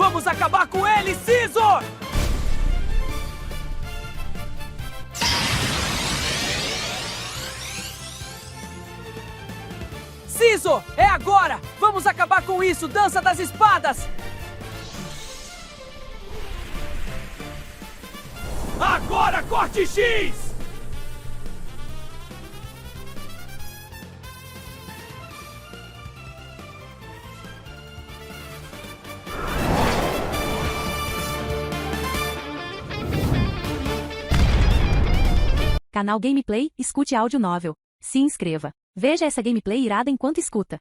Vamos acabar com ele, Scizor! Scizor, é agora! Vamos acabar com isso, Dança das Espadas! Agora, corte X! Canal Gameplay, escute áudio novel. Se inscreva. Veja essa gameplay irada enquanto escuta.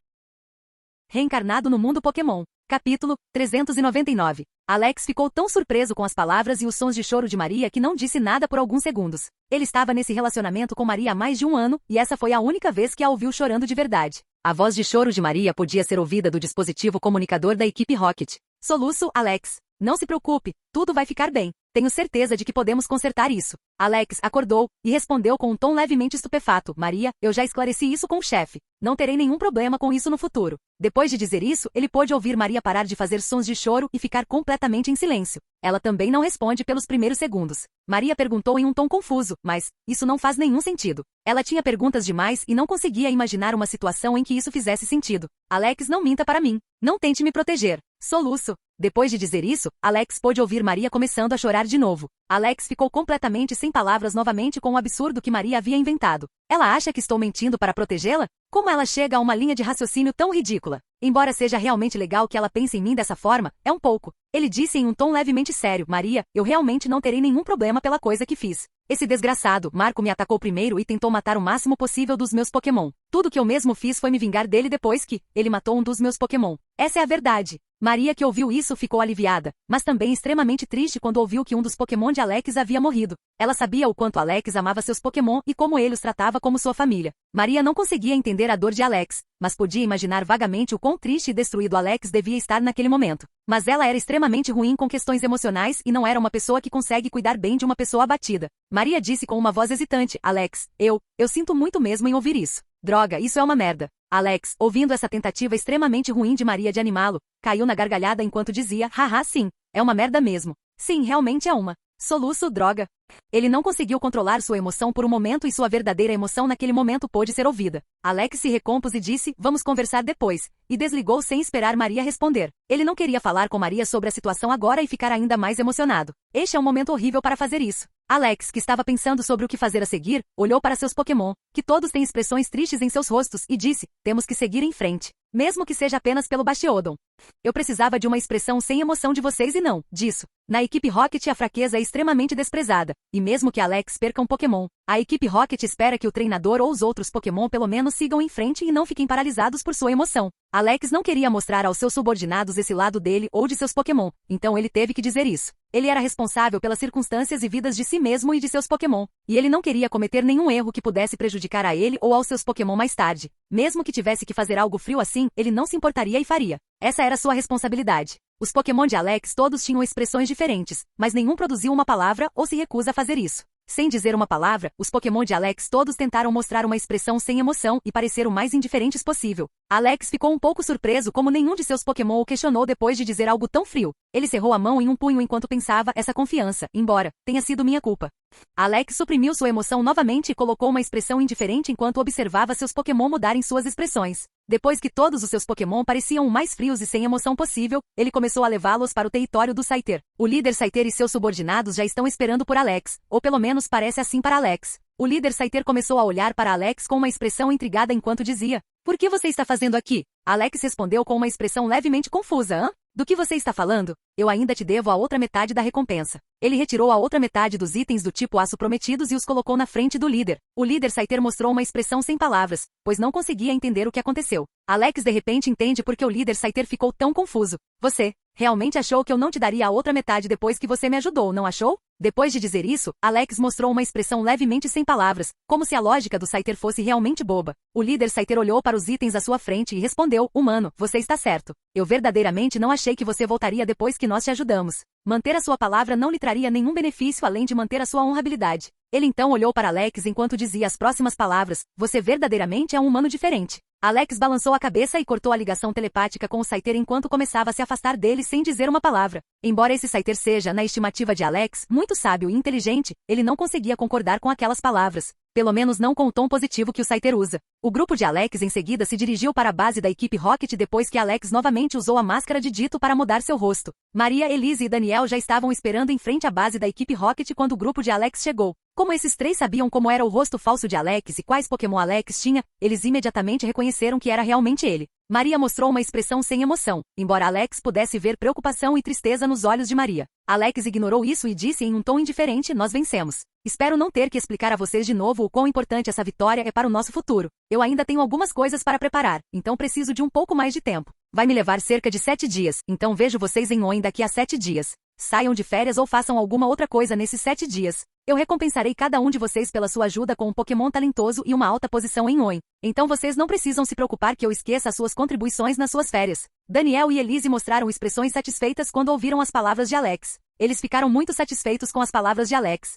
Reencarnado no mundo Pokémon. Capítulo 399. Alex ficou tão surpreso com as palavras e os sons de choro de Maria que não disse nada por alguns segundos. Ele estava nesse relacionamento com Maria há mais de um ano, e essa foi a única vez que a ouviu chorando de verdade. A voz de choro de Maria podia ser ouvida do dispositivo comunicador da equipe Rocket. Soluço, Alex. Não se preocupe, tudo vai ficar bem. Tenho certeza de que podemos consertar isso. Alex acordou e respondeu com um tom levemente estupefato. Maria, eu já esclareci isso com o chefe. Não terei nenhum problema com isso no futuro. Depois de dizer isso, ele pôde ouvir Maria parar de fazer sons de choro e ficar completamente em silêncio. Ela também não responde pelos primeiros segundos. Maria perguntou em um tom confuso, mas isso não faz nenhum sentido. Ela tinha perguntas demais e não conseguia imaginar uma situação em que isso fizesse sentido. Alex, não minta para mim. Não tente me proteger. Soluço. Depois de dizer isso, Alex pôde ouvir Maria começando a chorar de novo. Alex ficou completamente sem palavras novamente com o absurdo que Maria havia inventado. Ela acha que estou mentindo para protegê-la? Como ela chega a uma linha de raciocínio tão ridícula? Embora seja realmente legal que ela pense em mim dessa forma, é um pouco. Ele disse em um tom levemente sério. Maria, eu realmente não terei nenhum problema pela coisa que fiz. Esse desgraçado, Marco, me atacou primeiro e tentou matar o máximo possível dos meus Pokémon. Tudo que eu mesmo fiz foi me vingar dele depois que ele matou um dos meus Pokémon. Essa é a verdade. Maria, que ouviu isso, ficou aliviada, mas também extremamente triste quando ouviu que um dos Pokémon de Alex havia morrido. Ela sabia o quanto Alex amava seus Pokémon e como ele os tratava como sua família. Maria não conseguia entender a dor de Alex, mas podia imaginar vagamente o quão triste e destruído Alex devia estar naquele momento. Mas ela era extremamente ruim com questões emocionais e não era uma pessoa que consegue cuidar bem de uma pessoa abatida. Maria disse com uma voz hesitante, Alex, eu sinto muito mesmo em ouvir isso. Droga, isso é uma merda. Alex, ouvindo essa tentativa extremamente ruim de Maria de animá-lo, caiu na gargalhada enquanto dizia, haha, sim, é uma merda mesmo. Sim, realmente é uma. Soluço, droga. Ele não conseguiu controlar sua emoção por um momento e sua verdadeira emoção naquele momento pôde ser ouvida. Alex se recompôs e disse, vamos conversar depois, e desligou sem esperar Maria responder. Ele não queria falar com Maria sobre a situação agora e ficar ainda mais emocionado. Este é um momento horrível para fazer isso. Alex, que estava pensando sobre o que fazer a seguir, olhou para seus Pokémon, que todos têm expressões tristes em seus rostos, e disse, temos que seguir em frente. Mesmo que seja apenas pelo Bastiodon. Eu precisava de uma expressão sem emoção de vocês e não disso. Na equipe Rocket a fraqueza é extremamente desprezada, e mesmo que Alex perca um Pokémon, a equipe Rocket espera que o treinador ou os outros Pokémon pelo menos sigam em frente e não fiquem paralisados por sua emoção. Alex não queria mostrar aos seus subordinados esse lado dele ou de seus Pokémon, então ele teve que dizer isso. Ele era responsável pelas circunstâncias e vidas de si mesmo e de seus Pokémon, e ele não queria cometer nenhum erro que pudesse prejudicar a ele ou aos seus Pokémon mais tarde. Mesmo que tivesse que fazer algo frio assim, ele não se importaria e faria. Essa era sua responsabilidade. Os Pokémon de Alex todos tinham expressões diferentes, mas nenhum produziu uma palavra ou se recusa a fazer isso. Sem dizer uma palavra, os Pokémon de Alex todos tentaram mostrar uma expressão sem emoção e parecer o mais indiferentes possível. Alex ficou um pouco surpreso como nenhum de seus Pokémon o questionou depois de dizer algo tão frio. Ele cerrou a mão em um punho enquanto pensava essa confiança, embora tenha sido minha culpa. Alex suprimiu sua emoção novamente e colocou uma expressão indiferente enquanto observava seus Pokémon mudarem suas expressões. Depois que todos os seus Pokémon pareciam o mais frios e sem emoção possível, ele começou a levá-los para o território do Scyther. O líder Scyther e seus subordinados já estão esperando por Alex, ou pelo menos parece assim para Alex. O líder Scyther começou a olhar para Alex com uma expressão intrigada enquanto dizia, por que você está fazendo aqui? Alex respondeu com uma expressão levemente confusa, hã? Do que você está falando? Eu ainda te devo a outra metade da recompensa. Ele retirou a outra metade dos itens do tipo aço prometidos e os colocou na frente do líder. O líder Scyther mostrou uma expressão sem palavras, pois não conseguia entender o que aconteceu. Alex de repente entende porque o líder Scyther ficou tão confuso. Você realmente achou que eu não te daria a outra metade depois que você me ajudou, não achou? Depois de dizer isso, Alex mostrou uma expressão levemente sem palavras, como se a lógica do Scyther fosse realmente boba. O líder Scyther olhou para os itens à sua frente e respondeu, humano, você está certo. Eu verdadeiramente não achei que você voltaria depois que nós te ajudamos. Manter a sua palavra não lhe traria nenhum benefício além de manter a sua honrabilidade. Ele então olhou para Alex enquanto dizia as próximas palavras, você verdadeiramente é um humano diferente. Alex balançou a cabeça e cortou a ligação telepática com o Scyther enquanto começava a se afastar dele sem dizer uma palavra. Embora esse Scyther seja, na estimativa de Alex, muito sábio e inteligente, ele não conseguia concordar com aquelas palavras. Pelo menos não com o tom positivo que o Scyther usa. O grupo de Alex em seguida se dirigiu para a base da equipe Rocket depois que Alex novamente usou a máscara de Dito para mudar seu rosto. Maria, Elise e Daniel já estavam esperando em frente à base da equipe Rocket quando o grupo de Alex chegou. Como esses três sabiam como era o rosto falso de Alex e quais Pokémon Alex tinha, eles imediatamente reconheceram que era realmente ele. Maria mostrou uma expressão sem emoção, embora Alex pudesse ver preocupação e tristeza nos olhos de Maria. Alex ignorou isso e disse em um tom indiferente, nós vencemos. Espero não ter que explicar a vocês de novo o quão importante essa vitória é para o nosso futuro. Eu ainda tenho algumas coisas para preparar, então preciso de um pouco mais de tempo. Vai me levar cerca de 7 dias, então vejo vocês em Oin daqui a 7 dias. Saiam de férias ou façam alguma outra coisa nesses 7 dias. Eu recompensarei cada um de vocês pela sua ajuda com um Pokémon talentoso e uma alta posição em Oin. Então vocês não precisam se preocupar que eu esqueça as suas contribuições nas suas férias. Daniel e Elise mostraram expressões satisfeitas quando ouviram as palavras de Alex. Eles ficaram muito satisfeitos com as palavras de Alex.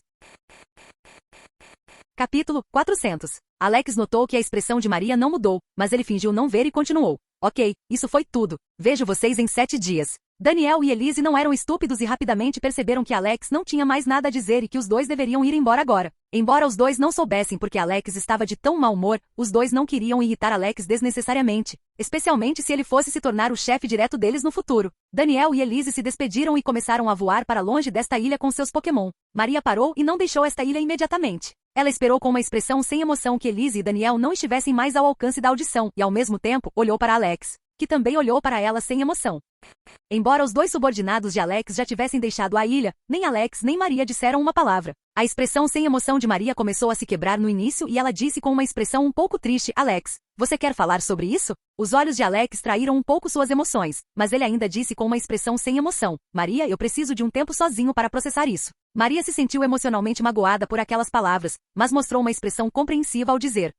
Capítulo 400. Alex notou que a expressão de Maria não mudou, mas ele fingiu não ver e continuou. Ok, isso foi tudo. Vejo vocês em 7 dias. Daniel e Elise não eram estúpidos e rapidamente perceberam que Alex não tinha mais nada a dizer e que os dois deveriam ir embora agora. Embora os dois não soubessem porque Alex estava de tão mau humor, os dois não queriam irritar Alex desnecessariamente, especialmente se ele fosse se tornar o chefe direto deles no futuro. Daniel e Elise se despediram e começaram a voar para longe desta ilha com seus Pokémon. Maria parou e não deixou esta ilha imediatamente. Ela esperou com uma expressão sem emoção que Elise e Daniel não estivessem mais ao alcance da audição e, ao mesmo tempo, olhou para Alex, que também olhou para ela sem emoção. Embora os dois subordinados de Alex já tivessem deixado a ilha, nem Alex nem Maria disseram uma palavra. A expressão sem emoção de Maria começou a se quebrar no início e ela disse com uma expressão um pouco triste, Alex, você quer falar sobre isso? Os olhos de Alex traíram um pouco suas emoções, mas ele ainda disse com uma expressão sem emoção, Maria, eu preciso de um tempo sozinho para processar isso. Maria se sentiu emocionalmente magoada por aquelas palavras, mas mostrou uma expressão compreensiva ao dizer,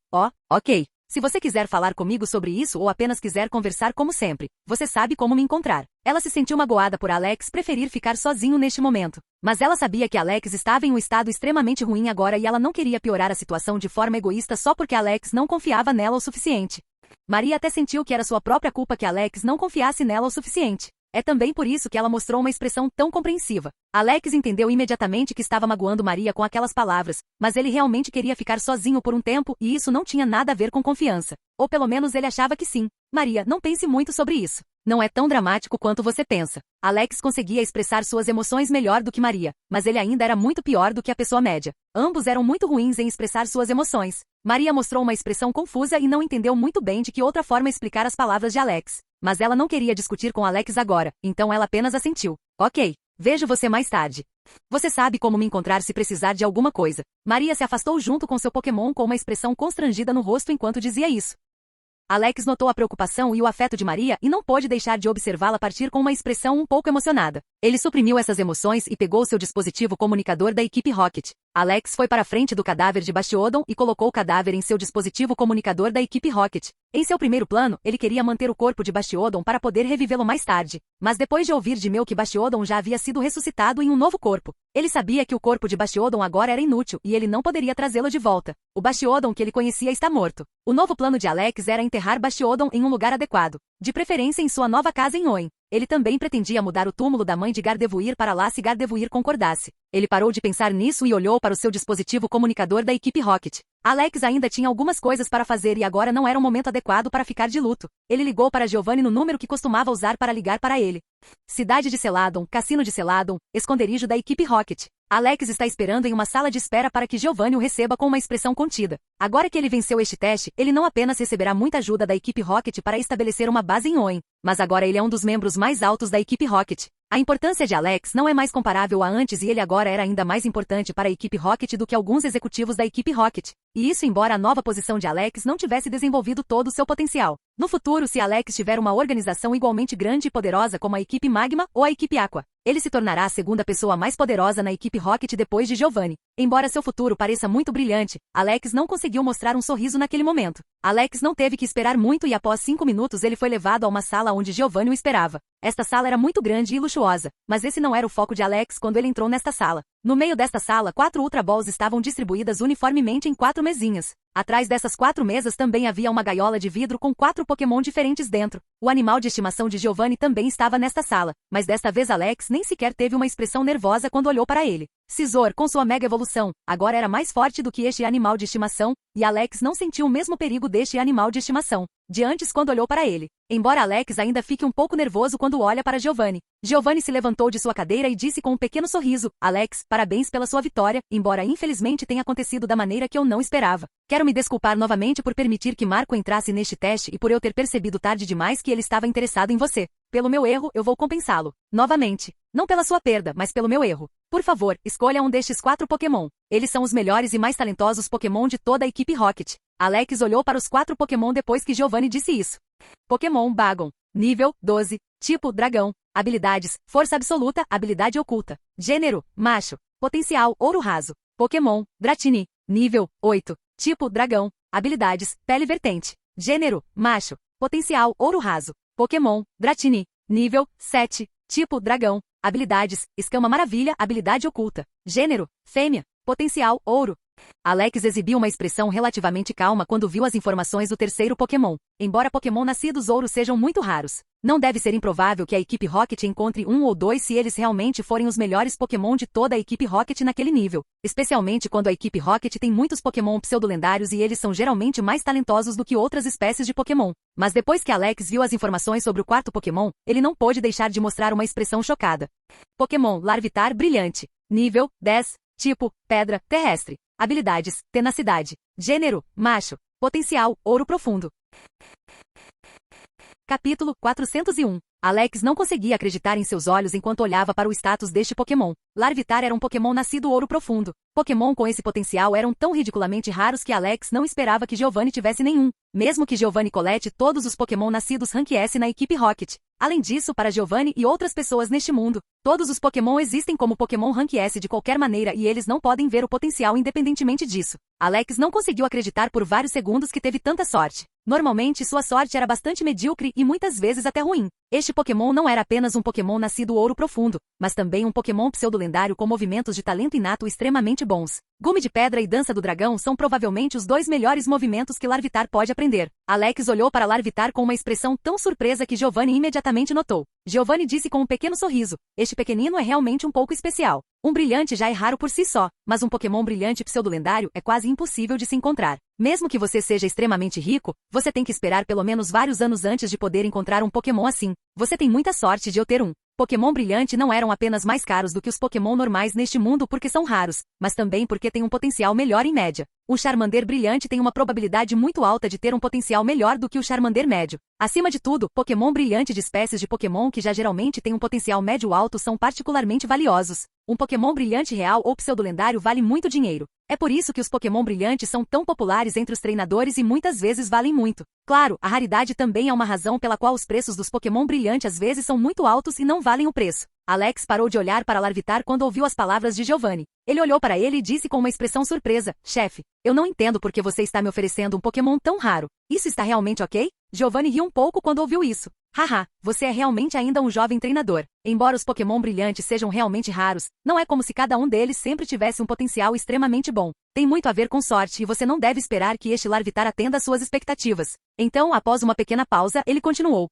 ok. Se você quiser falar comigo sobre isso ou apenas quiser conversar como sempre, você sabe como me encontrar. Ela se sentiu magoada por Alex preferir ficar sozinho neste momento. Mas ela sabia que Alex estava em um estado extremamente ruim agora e ela não queria piorar a situação de forma egoísta só porque Alex não confiava nela o suficiente. Maria até sentiu que era sua própria culpa que Alex não confiasse nela o suficiente. É também por isso que ela mostrou uma expressão tão compreensiva. Alex entendeu imediatamente que estava magoando Maria com aquelas palavras, mas ele realmente queria ficar sozinho por um tempo e isso não tinha nada a ver com confiança. Ou pelo menos ele achava que sim. Maria, não pense muito sobre isso. Não é tão dramático quanto você pensa. Alex conseguia expressar suas emoções melhor do que Maria, mas ele ainda era muito pior do que a pessoa média. Ambos eram muito ruins em expressar suas emoções. Maria mostrou uma expressão confusa e não entendeu muito bem de que outra forma explicar as palavras de Alex. Mas ela não queria discutir com Alex agora, então ela apenas assentiu. Ok, vejo você mais tarde. Você sabe como me encontrar se precisar de alguma coisa. Maria se afastou junto com seu Pokémon com uma expressão constrangida no rosto enquanto dizia isso. Alex notou a preocupação e o afeto de Maria e não pôde deixar de observá-la partir com uma expressão um pouco emocionada. Ele suprimiu essas emoções e pegou seu dispositivo comunicador da equipe Rocket. Alex foi para a frente do cadáver de Bastiodon e colocou o cadáver em seu dispositivo comunicador da equipe Rocket. Em seu primeiro plano, ele queria manter o corpo de Bastiodon para poder revivê-lo mais tarde. Mas depois de ouvir de Mel que Bastiodon já havia sido ressuscitado em um novo corpo, ele sabia que o corpo de Bastiodon agora era inútil e ele não poderia trazê-lo de volta. O Bastiodon que ele conhecia está morto. O novo plano de Alex era enterrar Bastiodon em um lugar adequado, de preferência em sua nova casa em Oin. Ele também pretendia mudar o túmulo da mãe de Gardevoir para lá se Gardevoir concordasse. Ele parou de pensar nisso e olhou para o seu dispositivo comunicador da equipe Rocket. Alex ainda tinha algumas coisas para fazer e agora não era o momento adequado para ficar de luto. Ele ligou para Giovanni no número que costumava usar para ligar para ele. Cidade de Celadon, Cassino de Celadon, esconderijo da equipe Rocket. Alex está esperando em uma sala de espera para que Giovanni o receba com uma expressão contida. Agora que ele venceu este teste, ele não apenas receberá muita ajuda da equipe Rocket para estabelecer uma base em Oin, mas agora ele é um dos membros mais altos da equipe Rocket. A importância de Alex não é mais comparável a antes e ele agora era ainda mais importante para a equipe Rocket do que alguns executivos da equipe Rocket. E isso embora a nova posição de Alex não tivesse desenvolvido todo o seu potencial. No futuro, se Alex tiver uma organização igualmente grande e poderosa como a equipe Magma ou a equipe Aqua, ele se tornará a segunda pessoa mais poderosa na equipe Rocket depois de Giovanni. Embora seu futuro pareça muito brilhante, Alex não conseguiu mostrar um sorriso naquele momento. Alex não teve que esperar muito e após 5 minutos ele foi levado a uma sala onde Giovanni o esperava. Esta sala era muito grande e luxuosa, mas esse não era o foco de Alex quando ele entrou nesta sala. No meio desta sala, 4 Ultra Balls estavam distribuídas uniformemente em 4 mesinhas. Atrás dessas 4 mesas também havia uma gaiola de vidro com 4 Pokémon diferentes dentro. O animal de estimação de Giovanni também estava nesta sala, mas desta vez Alex nem sequer teve uma expressão nervosa quando olhou para ele. Scizor, com sua mega evolução, agora era mais forte do que este animal de estimação, e Alex não sentiu o mesmo perigo deste animal de estimação de antes quando olhou para ele. Embora Alex ainda fique um pouco nervoso quando olha para Giovanni. Giovanni se levantou de sua cadeira e disse com um pequeno sorriso: Alex, parabéns pela sua vitória, embora infelizmente tenha acontecido da maneira que eu não esperava. Quero me desculpar novamente por permitir que Marco entrasse neste teste e por eu ter percebido tarde demais que ele estava interessado em você. Pelo meu erro, eu vou compensá-lo. Novamente. Não pela sua perda, mas pelo meu erro. Por favor, escolha um destes 4 Pokémon. Eles são os melhores e mais talentosos Pokémon de toda a equipe Rocket. Alex olhou para os 4 Pokémon depois que Giovanni disse isso. Pokémon Bagon. Nível 12. Tipo Dragão. Habilidades: Força Absoluta, Habilidade Oculta. Gênero: Macho. Potencial: Ouro Raso. Pokémon Dratini. Nível 8. Tipo Dragão. Habilidades: Pele Vertente. Gênero: Macho. Potencial: Ouro Raso. Pokémon Dratini. Nível 7. Tipo Dragão. Habilidades: Escama Maravilha, Habilidade Oculta. Gênero: Fêmea. Potencial: Ouro. Alex exibiu uma expressão relativamente calma quando viu as informações do terceiro Pokémon. Embora Pokémon nascidos ouro sejam muito raros, não deve ser improvável que a equipe Rocket encontre um ou dois se eles realmente forem os melhores Pokémon de toda a equipe Rocket naquele nível. Especialmente quando a equipe Rocket tem muitos Pokémon pseudolendários e eles são geralmente mais talentosos do que outras espécies de Pokémon. Mas depois que Alex viu as informações sobre o quarto Pokémon, ele não pôde deixar de mostrar uma expressão chocada. Pokémon Larvitar Brilhante. Nível 10. Tipo Pedra Terrestre. Habilidades: Tenacidade. Gênero: Macho. Potencial: Ouro Profundo. Capítulo 401. Alex não conseguia acreditar em seus olhos enquanto olhava para o status deste Pokémon. Larvitar era um Pokémon nascido Ouro Profundo. Pokémon com esse potencial eram tão ridiculamente raros que Alex não esperava que Giovanni tivesse nenhum, mesmo que Giovanni colete todos os Pokémon nascidos Rank S na equipe Rocket. Além disso, para Giovanni e outras pessoas neste mundo, todos os Pokémon existem como Pokémon Rank S de qualquer maneira e eles não podem ver o potencial independentemente disso. Alex não conseguiu acreditar por vários segundos que teve tanta sorte. Normalmente, sua sorte era bastante medíocre e muitas vezes até ruim. Este Pokémon não era apenas um Pokémon nascido Ouro Profundo, mas também um Pokémon pseudolendário com movimentos de talento inato extremamente bons. Gume de Pedra e Dança do Dragão são provavelmente os 2 melhores movimentos que Larvitar pode aprender. Alex olhou para Larvitar com uma expressão tão surpresa que Giovanni imediatamente notou. Giovanni disse com um pequeno sorriso: este pequenino é realmente um pouco especial. Um brilhante já é raro por si só, mas um Pokémon brilhante pseudolendário é quase impossível de se encontrar. Mesmo que você seja extremamente rico, você tem que esperar pelo menos vários anos antes de poder encontrar um Pokémon assim. Você tem muita sorte de eu ter um. Pokémon brilhante não eram apenas mais caros do que os Pokémon normais neste mundo porque são raros, mas também porque têm um potencial melhor em média. O Charmander brilhante tem uma probabilidade muito alta de ter um potencial melhor do que o Charmander médio. Acima de tudo, Pokémon brilhante de espécies de Pokémon que já geralmente têm um potencial médio alto são particularmente valiosos. Um Pokémon brilhante real ou pseudolendário vale muito dinheiro. É por isso que os Pokémon brilhantes são tão populares entre os treinadores e muitas vezes valem muito. Claro, a raridade também é uma razão pela qual os preços dos Pokémon brilhantes às vezes são muito altos e não valem o preço. Alex parou de olhar para Larvitar quando ouviu as palavras de Giovanni. Ele olhou para ele e disse com uma expressão surpresa: chefe, eu não entendo por que você está me oferecendo um Pokémon tão raro. Isso está realmente ok? Giovanni riu um pouco quando ouviu isso. Haha, você é realmente ainda um jovem treinador. Embora os Pokémon brilhantes sejam realmente raros, não é como se cada um deles sempre tivesse um potencial extremamente bom. Tem muito a ver com sorte e você não deve esperar que este Larvitar atenda às suas expectativas. Então, após uma pequena pausa, ele continuou.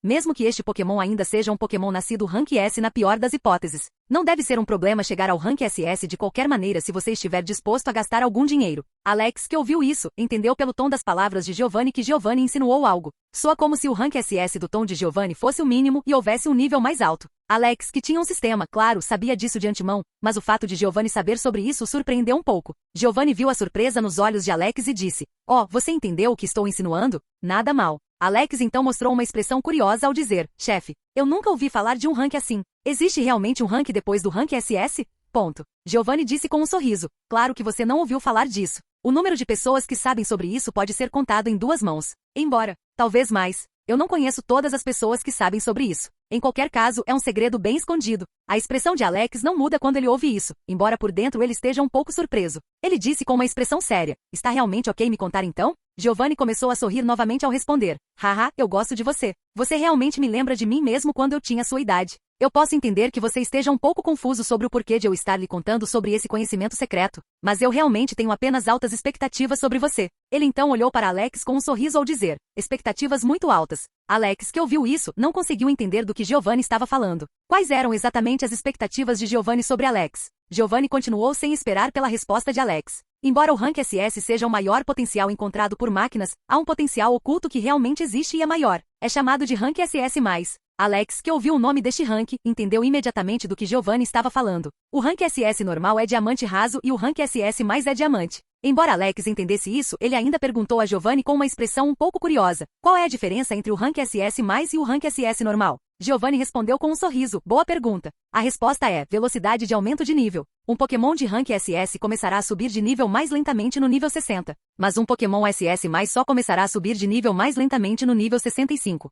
Mesmo que este Pokémon ainda seja um Pokémon nascido Rank S na pior das hipóteses, não deve ser um problema chegar ao Rank SS de qualquer maneira se você estiver disposto a gastar algum dinheiro. Alex, que ouviu isso, entendeu pelo tom das palavras de Giovanni que Giovanni insinuou algo. Soa como se o Rank SS do tom de Giovanni fosse o mínimo e houvesse um nível mais alto. Alex, que tinha um sistema, claro, sabia disso de antemão, mas o fato de Giovanni saber sobre isso o surpreendeu um pouco. Giovanni viu a surpresa nos olhos de Alex e disse: você entendeu o que estou insinuando? Nada mal. Alex então mostrou uma expressão curiosa ao dizer: chefe, eu nunca ouvi falar de um rank assim. Existe realmente um rank depois do rank SS? Ponto. Giovanni disse com um sorriso. Claro que você não ouviu falar disso. O número de pessoas que sabem sobre isso pode ser contado em 2 mãos. Embora, talvez mais. Eu não conheço todas as pessoas que sabem sobre isso. Em qualquer caso, é um segredo bem escondido. A expressão de Alex não muda quando ele ouve isso, embora por dentro ele esteja um pouco surpreso. Ele disse com uma expressão séria. Está realmente ok me contar então? Giovanni começou a sorrir novamente ao responder. Haha, eu gosto de você. Você realmente me lembra de mim mesmo quando eu tinha sua idade. Eu posso entender que você esteja um pouco confuso sobre o porquê de eu estar lhe contando sobre esse conhecimento secreto, mas eu realmente tenho apenas altas expectativas sobre você. Ele então olhou para Alex com um sorriso ao dizer, expectativas muito altas. Alex, que ouviu isso, não conseguiu entender do que Giovanni estava falando. Quais eram exatamente as expectativas de Giovanni sobre Alex? Giovanni continuou sem esperar pela resposta de Alex. Embora o Rank SS seja o maior potencial encontrado por máquinas, há um potencial oculto que realmente existe e é maior. É chamado de Rank SS+. Alex, que ouviu o nome deste rank, entendeu imediatamente do que Giovanni estava falando. O Rank SS normal é diamante raso e o Rank SS+ é diamante. Embora Alex entendesse isso, ele ainda perguntou a Giovanni com uma expressão um pouco curiosa. Qual é a diferença entre o Rank SS+ e o Rank SS normal? Giovanni respondeu com um sorriso. Boa pergunta. A resposta é velocidade de aumento de nível. Um Pokémon de Rank SS começará a subir de nível mais lentamente no nível 60. Mas um Pokémon SS+ só começará a subir de nível mais lentamente no nível 65.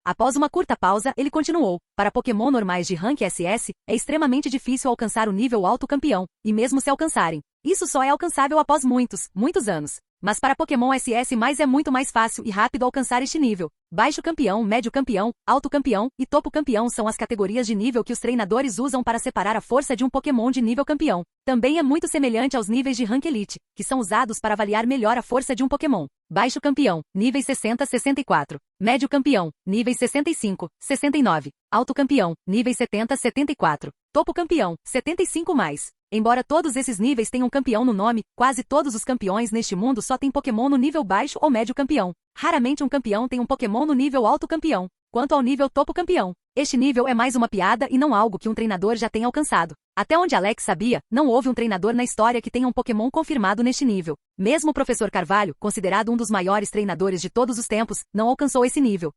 Após uma curta pausa, ele continuou. Para Pokémon normais de Rank SS, é extremamente difícil alcançar o nível alto campeão, e mesmo se alcançarem, isso só é alcançável após muitos anos. Mas para Pokémon SS+, é muito mais fácil e rápido alcançar este nível. Baixo campeão, médio campeão, alto campeão e topo campeão são as categorias de nível que os treinadores usam para separar a força de um Pokémon de nível campeão. Também é muito semelhante aos níveis de Rank Elite, que são usados para avaliar melhor a força de um Pokémon. Baixo campeão, níveis 60 a 64. Médio campeão, níveis 65, 69. Alto campeão, níveis 70 a 74. Topo campeão, 75+. Embora todos esses níveis tenham campeão no nome, quase todos os campeões neste mundo só têm Pokémon no nível baixo ou médio campeão. Raramente um campeão tem um Pokémon no nível alto campeão. Quanto ao nível topo campeão, este nível é mais uma piada e não algo que um treinador já tenha alcançado. Até onde Alex sabia, não houve um treinador na história que tenha um Pokémon confirmado neste nível. Mesmo o Professor Carvalho, considerado um dos maiores treinadores de todos os tempos, não alcançou esse nível.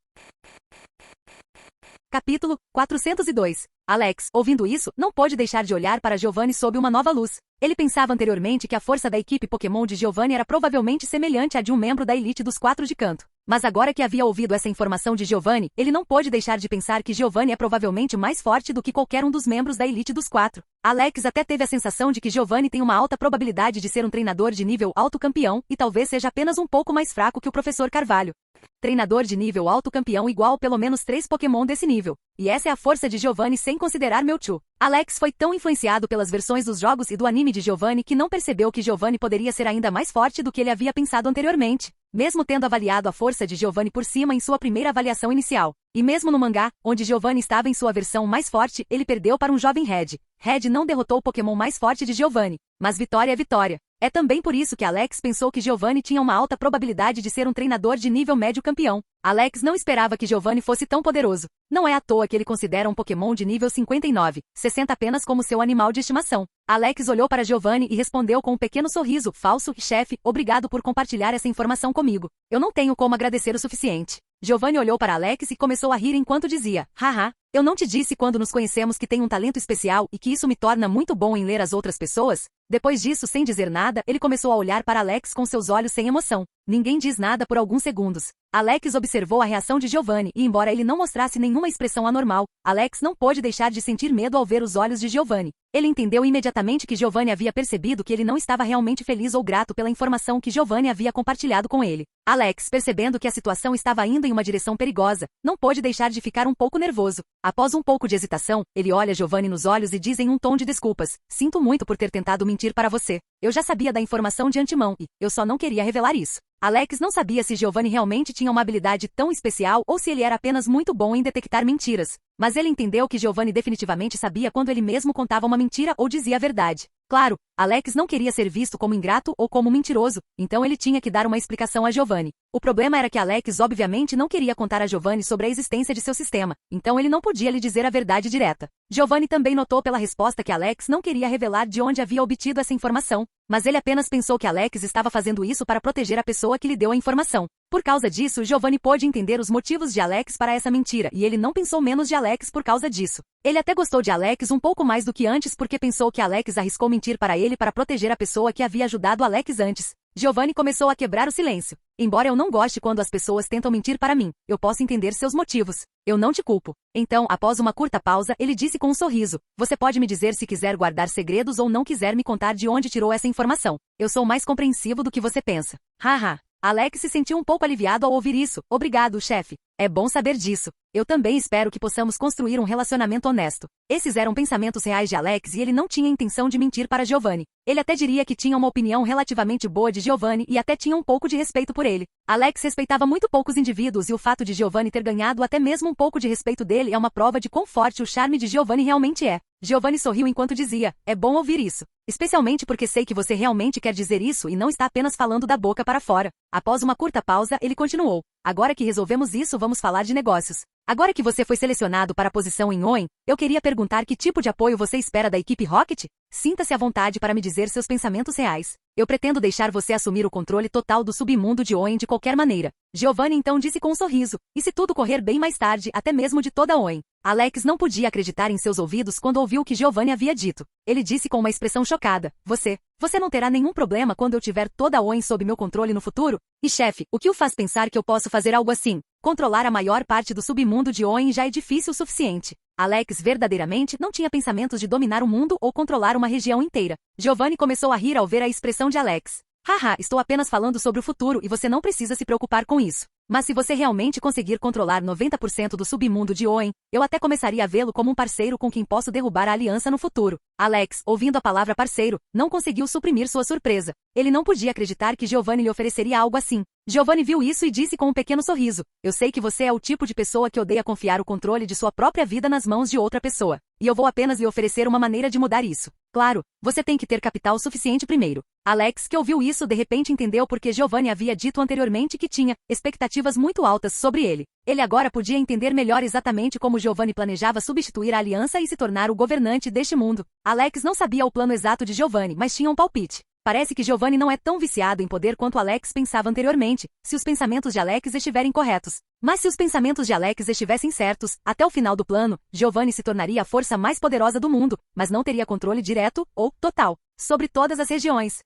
Capítulo 402. Alex, ouvindo isso, não pôde deixar de olhar para Giovanni sob uma nova luz. Ele pensava anteriormente que a força da equipe Pokémon de Giovanni era provavelmente semelhante à de um membro da elite dos 4 de canto. Mas agora que havia ouvido essa informação de Giovanni, ele não pôde deixar de pensar que Giovanni é provavelmente mais forte do que qualquer um dos membros da elite dos 4. Alex até teve a sensação de que Giovanni tem uma alta probabilidade de ser um treinador de nível alto campeão e talvez seja apenas um pouco mais fraco que o Professor Carvalho. Treinador de nível alto campeão igual pelo menos 3 Pokémon desse nível. E essa é a força de Giovanni sem considerar Mewtwo. Alex foi tão influenciado pelas versões dos jogos e do anime de Giovanni que não percebeu que Giovanni poderia ser ainda mais forte do que ele havia pensado anteriormente, mesmo tendo avaliado a força de Giovanni por cima em sua primeira avaliação inicial. E mesmo no mangá, onde Giovanni estava em sua versão mais forte, ele perdeu para um jovem Red. Red não derrotou o Pokémon mais forte de Giovanni, mas vitória é vitória. É também por isso que Alex pensou que Giovanni tinha uma alta probabilidade de ser um treinador de nível médio campeão. Alex não esperava que Giovanni fosse tão poderoso. Não é à toa que ele considera um Pokémon de nível 59, 60 apenas como seu animal de estimação. Alex olhou para Giovanni e respondeu com um pequeno sorriso. Falso, chefe, obrigado por compartilhar essa informação comigo. Eu não tenho como agradecer o suficiente. Giovanni olhou para Alex e começou a rir enquanto dizia, haha, eu não te disse quando nos conhecemos que tenho um talento especial e que isso me torna muito bom em ler as outras pessoas? Depois disso, sem dizer nada, ele começou a olhar para Alex com seus olhos sem emoção. Ninguém diz nada por alguns segundos. Alex observou a reação de Giovanni e, embora ele não mostrasse nenhuma expressão anormal, Alex não pôde deixar de sentir medo ao ver os olhos de Giovanni. Ele entendeu imediatamente que Giovanni havia percebido que ele não estava realmente feliz ou grato pela informação que Giovanni havia compartilhado com ele. Alex, percebendo que a situação estava indo em uma direção perigosa, não pôde deixar de ficar um pouco nervoso. Após um pouco de hesitação, ele olha Giovanni nos olhos e diz em um tom de desculpas, sinto muito por ter tentado mentir para você. Eu já sabia da informação de antemão e eu só não queria revelar isso. Alex não sabia se Giovanni realmente tinha uma habilidade tão especial ou se ele era apenas muito bom em detectar mentiras. Mas ele entendeu que Giovanni definitivamente sabia quando ele mesmo contava uma mentira ou dizia a verdade. Claro, Alex não queria ser visto como ingrato ou como mentiroso, então ele tinha que dar uma explicação a Giovanni. O problema era que Alex obviamente não queria contar a Giovanni sobre a existência de seu sistema, então ele não podia lhe dizer a verdade direta. Giovanni também notou pela resposta que Alex não queria revelar de onde havia obtido essa informação, mas ele apenas pensou que Alex estava fazendo isso para proteger a pessoa que lhe deu a informação. Por causa disso, Giovanni pôde entender os motivos de Alex para essa mentira e ele não pensou menos de Alex por causa disso. Ele até gostou de Alex um pouco mais do que antes porque pensou que Alex arriscou mentir para ele para proteger a pessoa que havia ajudado Alex antes. Giovanni começou a quebrar o silêncio. Embora eu não goste quando as pessoas tentam mentir para mim, eu posso entender seus motivos. Eu não te culpo. Então, após uma curta pausa, ele disse com um sorriso: você pode me dizer se quiser guardar segredos ou não quiser me contar de onde tirou essa informação. Eu sou mais compreensivo do que você pensa. Haha. Alex se sentiu um pouco aliviado ao ouvir isso. Obrigado, chefe. É bom saber disso. Eu também espero que possamos construir um relacionamento honesto. Esses eram pensamentos reais de Alex e ele não tinha intenção de mentir para Giovanni. Ele até diria que tinha uma opinião relativamente boa de Giovanni e até tinha um pouco de respeito por ele. Alex respeitava muito poucos indivíduos e o fato de Giovanni ter ganhado até mesmo um pouco de respeito dele é uma prova de quão forte o charme de Giovanni realmente é. Giovanni sorriu enquanto dizia: é bom ouvir isso. Especialmente porque sei que você realmente quer dizer isso e não está apenas falando da boca para fora. Após uma curta pausa, ele continuou: agora que resolvemos isso, vamos falar de negócios. Agora que você foi selecionado para a posição em Owen, eu queria perguntar que tipo de apoio você espera da equipe Rocket? Sinta-se à vontade para me dizer seus pensamentos reais. Eu pretendo deixar você assumir o controle total do submundo de Owen de qualquer maneira. Giovanni então disse com um sorriso: e se tudo correr bem mais tarde, até mesmo de toda Owen. Alex não podia acreditar em seus ouvidos quando ouviu o que Giovanni havia dito. Ele disse com uma expressão chocada: Você não terá nenhum problema quando eu tiver toda Owen sob meu controle no futuro? E chefe, o que o faz pensar que eu posso fazer algo assim? Controlar a maior parte do submundo de Owen já é difícil o suficiente. Alex verdadeiramente não tinha pensamentos de dominar o mundo ou controlar uma região inteira. Giovanni começou a rir ao ver a expressão de Alex. Haha, estou apenas falando sobre o futuro e você não precisa se preocupar com isso. Mas se você realmente conseguir controlar 90% do submundo de Owen, eu até começaria a vê-lo como um parceiro com quem posso derrubar a aliança no futuro. Alex, ouvindo a palavra parceiro, não conseguiu suprimir sua surpresa. Ele não podia acreditar que Giovanni lhe ofereceria algo assim. Giovanni viu isso e disse com um pequeno sorriso: eu sei que você é o tipo de pessoa que odeia confiar o controle de sua própria vida nas mãos de outra pessoa. E eu vou apenas lhe oferecer uma maneira de mudar isso. Claro, você tem que ter capital suficiente primeiro. Alex, que ouviu isso, de repente entendeu porque Giovanni havia dito anteriormente que tinha expectativas muito altas sobre ele. Ele agora podia entender melhor exatamente como Giovanni planejava substituir a aliança e se tornar o governante deste mundo. Alex não sabia o plano exato de Giovanni, mas tinha um palpite. Parece que Giovanni não é tão viciado em poder quanto Alex pensava anteriormente, se os pensamentos de Alex estiverem corretos. Mas se os pensamentos de Alex estivessem certos, até o final do plano, Giovanni se tornaria a força mais poderosa do mundo, mas não teria controle direto, ou total, sobre todas as regiões.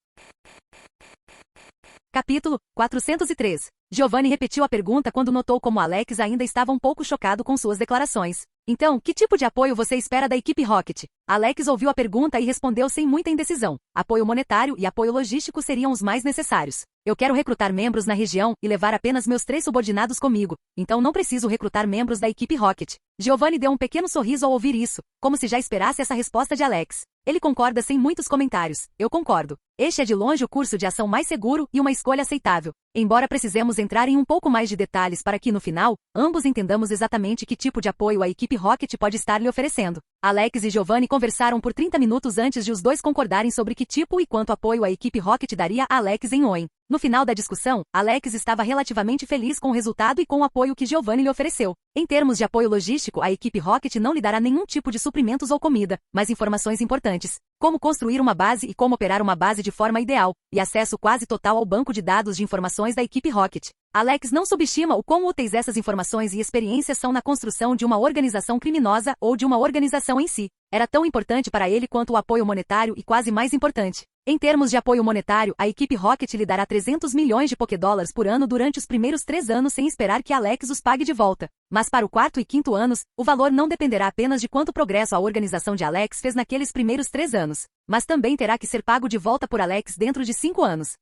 Capítulo 403. Giovanni repetiu a pergunta quando notou como Alex ainda estava um pouco chocado com suas declarações. Então, que tipo de apoio você espera da equipe Rocket? Alex ouviu a pergunta e respondeu sem muita indecisão. Apoio monetário e apoio logístico seriam os mais necessários. Eu quero recrutar membros na região e levar apenas meus 3 subordinados comigo, então não preciso recrutar membros da equipe Rocket. Giovanni deu um pequeno sorriso ao ouvir isso, como se já esperasse essa resposta de Alex. Ele concorda sem muitos comentários. Eu concordo. Este é de longe o curso de ação mais seguro e uma escolha aceitável. Embora precisemos entrar em um pouco mais de detalhes para que no final, ambos entendamos exatamente que tipo de apoio a equipe Rocket pode estar lhe oferecendo. Alex e Giovanni conversaram por 30 minutos antes de os dois concordarem sobre que tipo e quanto apoio a equipe Rocket daria a Alex em Owen. No final da discussão, Alex estava relativamente feliz com o resultado e com o apoio que Giovanni lhe ofereceu. Em termos de apoio logístico, a equipe Rocket não lhe dará nenhum tipo de suprimentos ou comida, mas informações importantes, como construir uma base e como operar uma base de forma ideal, e acesso quase total ao banco de dados de informações da equipe Rocket. Alex não subestima o quão úteis essas informações e experiências são na construção de uma organização criminosa ou de uma organização em si. Era tão importante para ele quanto o apoio monetário e quase mais importante. Em termos de apoio monetário, a equipe Rocket lhe dará 300 milhões de Pokédólares por ano durante os primeiros 3 anos sem esperar que Alex os pague de volta. Mas para o 4º e 5º anos, o valor não dependerá apenas de quanto progresso a organização de Alex fez naqueles primeiros 3 anos, mas também terá que ser pago de volta por Alex dentro de 5 anos.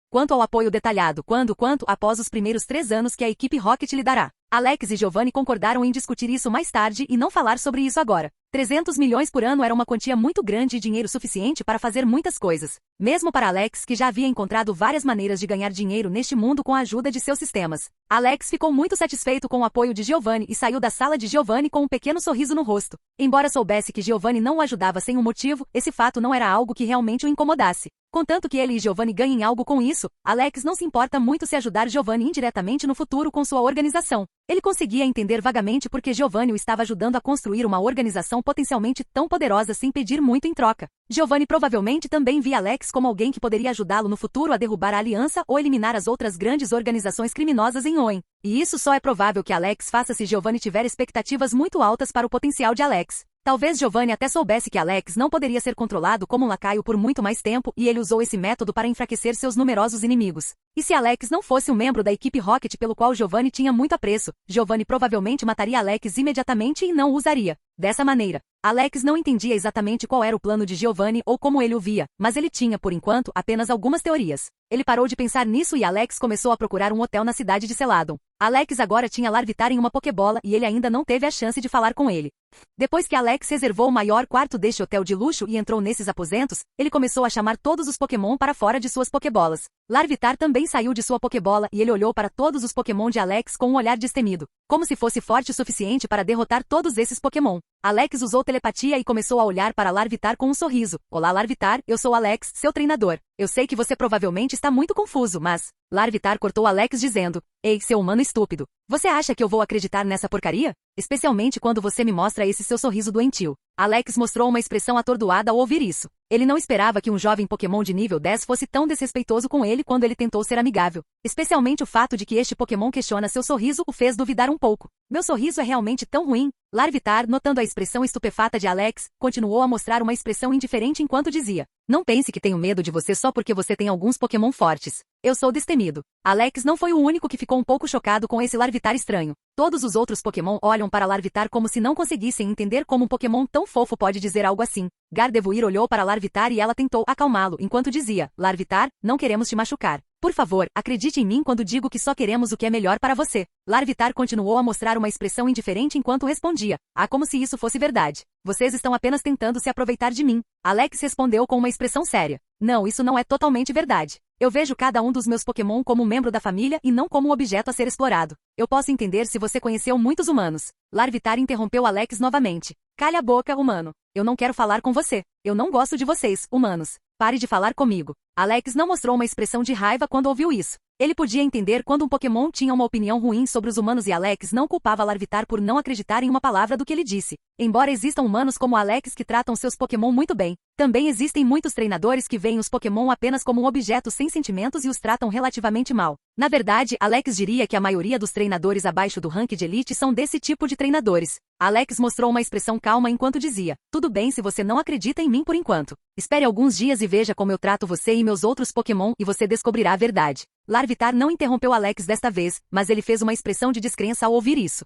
Quanto ao apoio detalhado, quanto após os primeiros 3 anos que a equipe Rocket lhe dará. Alex e Giovanni concordaram em discutir isso mais tarde e não falar sobre isso agora. 300 milhões por ano era uma quantia muito grande e dinheiro suficiente para fazer muitas coisas. Mesmo para Alex, que já havia encontrado várias maneiras de ganhar dinheiro neste mundo com a ajuda de seus sistemas. Alex ficou muito satisfeito com o apoio de Giovanni e saiu da sala de Giovanni com um pequeno sorriso no rosto. Embora soubesse que Giovanni não o ajudava sem um motivo, esse fato não era algo que realmente o incomodasse. Contanto que ele e Giovanni ganhem algo com isso, Alex não se importa muito se ajudar Giovanni indiretamente no futuro com sua organização. Ele conseguia entender vagamente por que Giovanni o estava ajudando a construir uma organização potencialmente tão poderosa sem pedir muito em troca. Giovanni provavelmente também via Alex como alguém que poderia ajudá-lo no futuro a derrubar a aliança ou eliminar as outras grandes organizações criminosas em Oen. E isso só é provável que Alex faça se Giovanni tiver expectativas muito altas para o potencial de Alex. Talvez Giovanni até soubesse que Alex não poderia ser controlado como um lacaio por muito mais tempo e ele usou esse método para enfraquecer seus numerosos inimigos. E se Alex não fosse um membro da equipe Rocket pelo qual Giovanni tinha muito apreço, Giovanni provavelmente mataria Alex imediatamente e não o usaria. Dessa maneira, Alex não entendia exatamente qual era o plano de Giovanni ou como ele o via, mas ele tinha, por enquanto, apenas algumas teorias. Ele parou de pensar nisso e Alex começou a procurar um hotel na cidade de Celadon. Alex agora tinha Larvitar em uma Pokébola e ele ainda não teve a chance de falar com ele. Depois que Alex reservou o maior quarto deste hotel de luxo e entrou nesses aposentos, ele começou a chamar todos os Pokémon para fora de suas Pokébolas. Larvitar também saiu de sua Pokébola e ele olhou para todos os Pokémon de Alex com um olhar destemido, como se fosse forte o suficiente para derrotar todos esses Pokémon. Alex usou telepatia e começou a olhar para Larvitar com um sorriso. Olá Larvitar, eu sou Alex, seu treinador. Eu sei que você provavelmente está muito confuso, mas... Larvitar cortou Alex dizendo, ei, seu humano estúpido. Você acha que eu vou acreditar nessa porcaria? Especialmente quando você me mostra esse seu sorriso doentio. Alex mostrou uma expressão atordoada ao ouvir isso. Ele não esperava que um jovem Pokémon de nível 10 fosse tão desrespeitoso com ele quando ele tentou ser amigável. Especialmente o fato de que este Pokémon questiona seu sorriso o fez duvidar um pouco. Meu sorriso é realmente tão ruim? Larvitar, notando a expressão estupefata de Alex, continuou a mostrar uma expressão indiferente enquanto dizia, não pense que tenho medo de você só porque você tem alguns Pokémon fortes. Eu sou destemido. Alex não foi o único que ficou um pouco chocado com esse Larvitar estranho. Todos os outros Pokémon olham para Larvitar como se não conseguissem entender como um Pokémon tão fofo pode dizer algo assim. Gardevoir olhou para Larvitar e ela tentou acalmá-lo enquanto dizia, Larvitar, não queremos te machucar. Por favor, acredite em mim quando digo que só queremos o que é melhor para você. Larvitar continuou a mostrar uma expressão indiferente enquanto respondia, como se isso fosse verdade. Vocês estão apenas tentando se aproveitar de mim. Alex respondeu com uma expressão séria. Não, isso não é totalmente verdade. Eu vejo cada um dos meus Pokémon como um membro da família e não como um objeto a ser explorado. Eu posso entender se você conheceu muitos humanos. Larvitar interrompeu Alex novamente. Calha a boca, humano. Eu não quero falar com você. Eu não gosto de vocês, humanos. Pare de falar comigo. Alex não mostrou uma expressão de raiva quando ouviu isso. Ele podia entender quando um Pokémon tinha uma opinião ruim sobre os humanos e Alex não culpava Larvitar por não acreditar em uma palavra do que ele disse. Embora existam humanos como Alex que tratam seus Pokémon muito bem, também existem muitos treinadores que veem os Pokémon apenas como um objeto sem sentimentos e os tratam relativamente mal. Na verdade, Alex diria que a maioria dos treinadores abaixo do rank de elite são desse tipo de treinadores. Alex mostrou uma expressão calma enquanto dizia, tudo bem se você não acredita em mim por enquanto. Espere alguns dias e veja como eu trato você e meus outros Pokémon e você descobrirá a verdade. Larvitar não interrompeu Alex desta vez, mas ele fez uma expressão de descrença ao ouvir isso.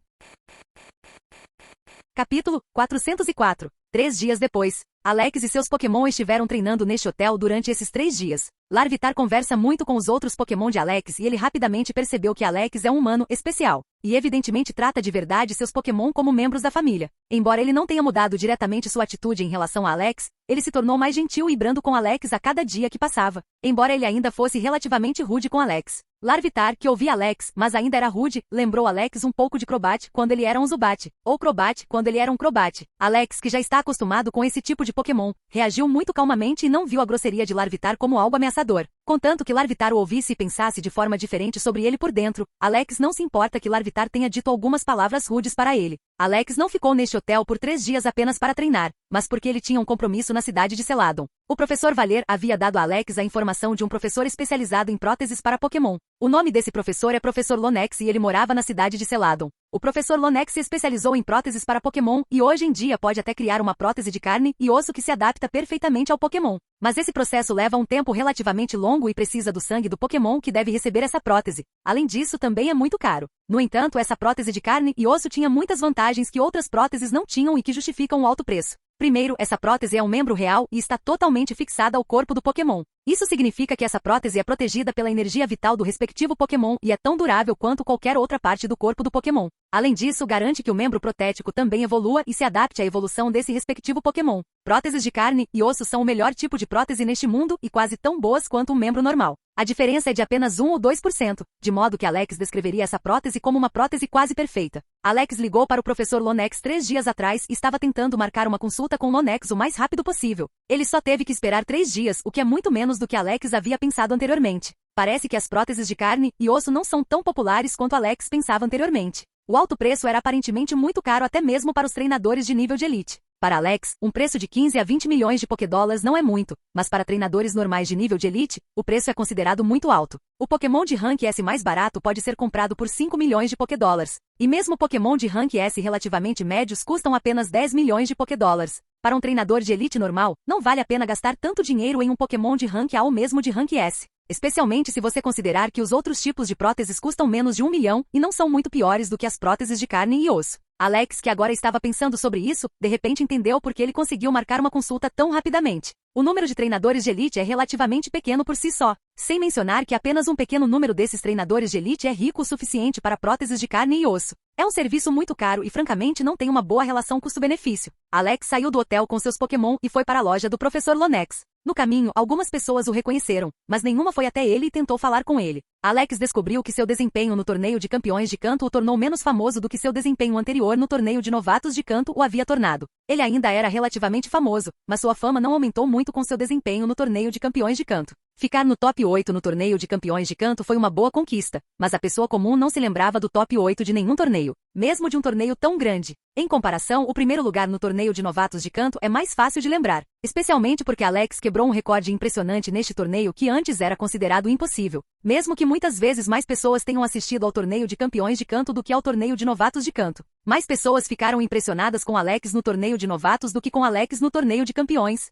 Capítulo 404. 3 dias depois, Alex e seus Pokémon estiveram treinando neste hotel durante esses 3 dias. Larvitar conversa muito com os outros Pokémon de Alex e ele rapidamente percebeu que Alex é um humano especial. E evidentemente trata de verdade seus Pokémon como membros da família. Embora ele não tenha mudado diretamente sua atitude em relação a Alex, ele se tornou mais gentil e brando com Alex a cada dia que passava. Embora ele ainda fosse relativamente rude com Alex. Larvitar, que ouvia Alex, mas ainda era rude, lembrou Alex um pouco de Crobat quando ele era um Zubat, ou Crobat quando ele era um Crobat. Alex, que já está acostumado com esse tipo de Pokémon, reagiu muito calmamente e não viu a grosseria de Larvitar como algo ameaçador. Contanto que Larvitar o ouvisse e pensasse de forma diferente sobre ele por dentro, Alex não se importa que Larvitar tenha dito algumas palavras rudes para ele. Alex não ficou neste hotel por 3 dias apenas para treinar, mas porque ele tinha um compromisso na cidade de Celadon. O professor Valer havia dado a Alex a informação de um professor especializado em próteses para Pokémon. O nome desse professor é Professor Lonex e ele morava na cidade de Celadon. O professor Lonex se especializou em próteses para Pokémon e hoje em dia pode até criar uma prótese de carne e osso que se adapta perfeitamente ao Pokémon. Mas esse processo leva um tempo relativamente longo e precisa do sangue do Pokémon que deve receber essa prótese. Além disso, também é muito caro. No entanto, essa prótese de carne e osso tinha muitas vantagens que outras próteses não tinham e que justificam o alto preço. Primeiro, essa prótese é um membro real e está totalmente fixada ao corpo do Pokémon. Isso significa que essa prótese é protegida pela energia vital do respectivo Pokémon e é tão durável quanto qualquer outra parte do corpo do Pokémon. Além disso, garante que o membro protético também evolua e se adapte à evolução desse respectivo Pokémon. Próteses de carne e osso são o melhor tipo de prótese neste mundo e quase tão boas quanto um membro normal. A diferença é de apenas 1 ou 2%, de modo que Alex descreveria essa prótese como uma prótese quase perfeita. Alex ligou para o professor Lonex 3 dias atrás e estava tentando marcar uma consulta com Lonex o mais rápido possível. Ele só teve que esperar 3 dias, o que é muito menos do que Alex havia pensado anteriormente. Parece que as próteses de carne e osso não são tão populares quanto Alex pensava anteriormente. O alto preço era aparentemente muito caro até mesmo para os treinadores de nível de elite. Para Alex, um preço de 15 a 20 milhões de Pokédólares não é muito, mas para treinadores normais de nível de elite, o preço é considerado muito alto. O Pokémon de Rank S mais barato pode ser comprado por 5 milhões de Pokédólares. E mesmo Pokémon de Rank S relativamente médios custam apenas 10 milhões de Pokédólares. Para um treinador de elite normal, não vale a pena gastar tanto dinheiro em um Pokémon de Rank A ou mesmo de Rank S. Especialmente se você considerar que os outros tipos de próteses custam menos de 1 milhão e não são muito piores do que as próteses de carne e osso. Alex, que agora estava pensando sobre isso, de repente entendeu por que ele conseguiu marcar uma consulta tão rapidamente. O número de treinadores de elite é relativamente pequeno por si só, sem mencionar que apenas um pequeno número desses treinadores de elite é rico o suficiente para próteses de carne e osso. É um serviço muito caro e francamente não tem uma boa relação custo-benefício. Alex saiu do hotel com seus Pokémon e foi para a loja do professor Lonex. No caminho, algumas pessoas o reconheceram, mas nenhuma foi até ele e tentou falar com ele. Alex descobriu que seu desempenho no torneio de campeões de canto o tornou menos famoso do que seu desempenho anterior no torneio de novatos de canto o havia tornado. Ele ainda era relativamente famoso, mas sua fama não aumentou muito com seu desempenho no torneio de campeões de canto. Ficar no top 8 no torneio de campeões de canto foi uma boa conquista, mas a pessoa comum não se lembrava do top 8 de nenhum torneio, mesmo de um torneio tão grande. Em comparação, o primeiro lugar no torneio de novatos de canto é mais fácil de lembrar, especialmente porque Alex quebrou um recorde impressionante neste torneio que antes era considerado impossível. Mesmo que muitas vezes mais pessoas tenham assistido ao torneio de campeões de canto do que ao torneio de novatos de canto. Mais pessoas ficaram impressionadas com Alex no torneio de novatos do que com Alex no torneio de campeões.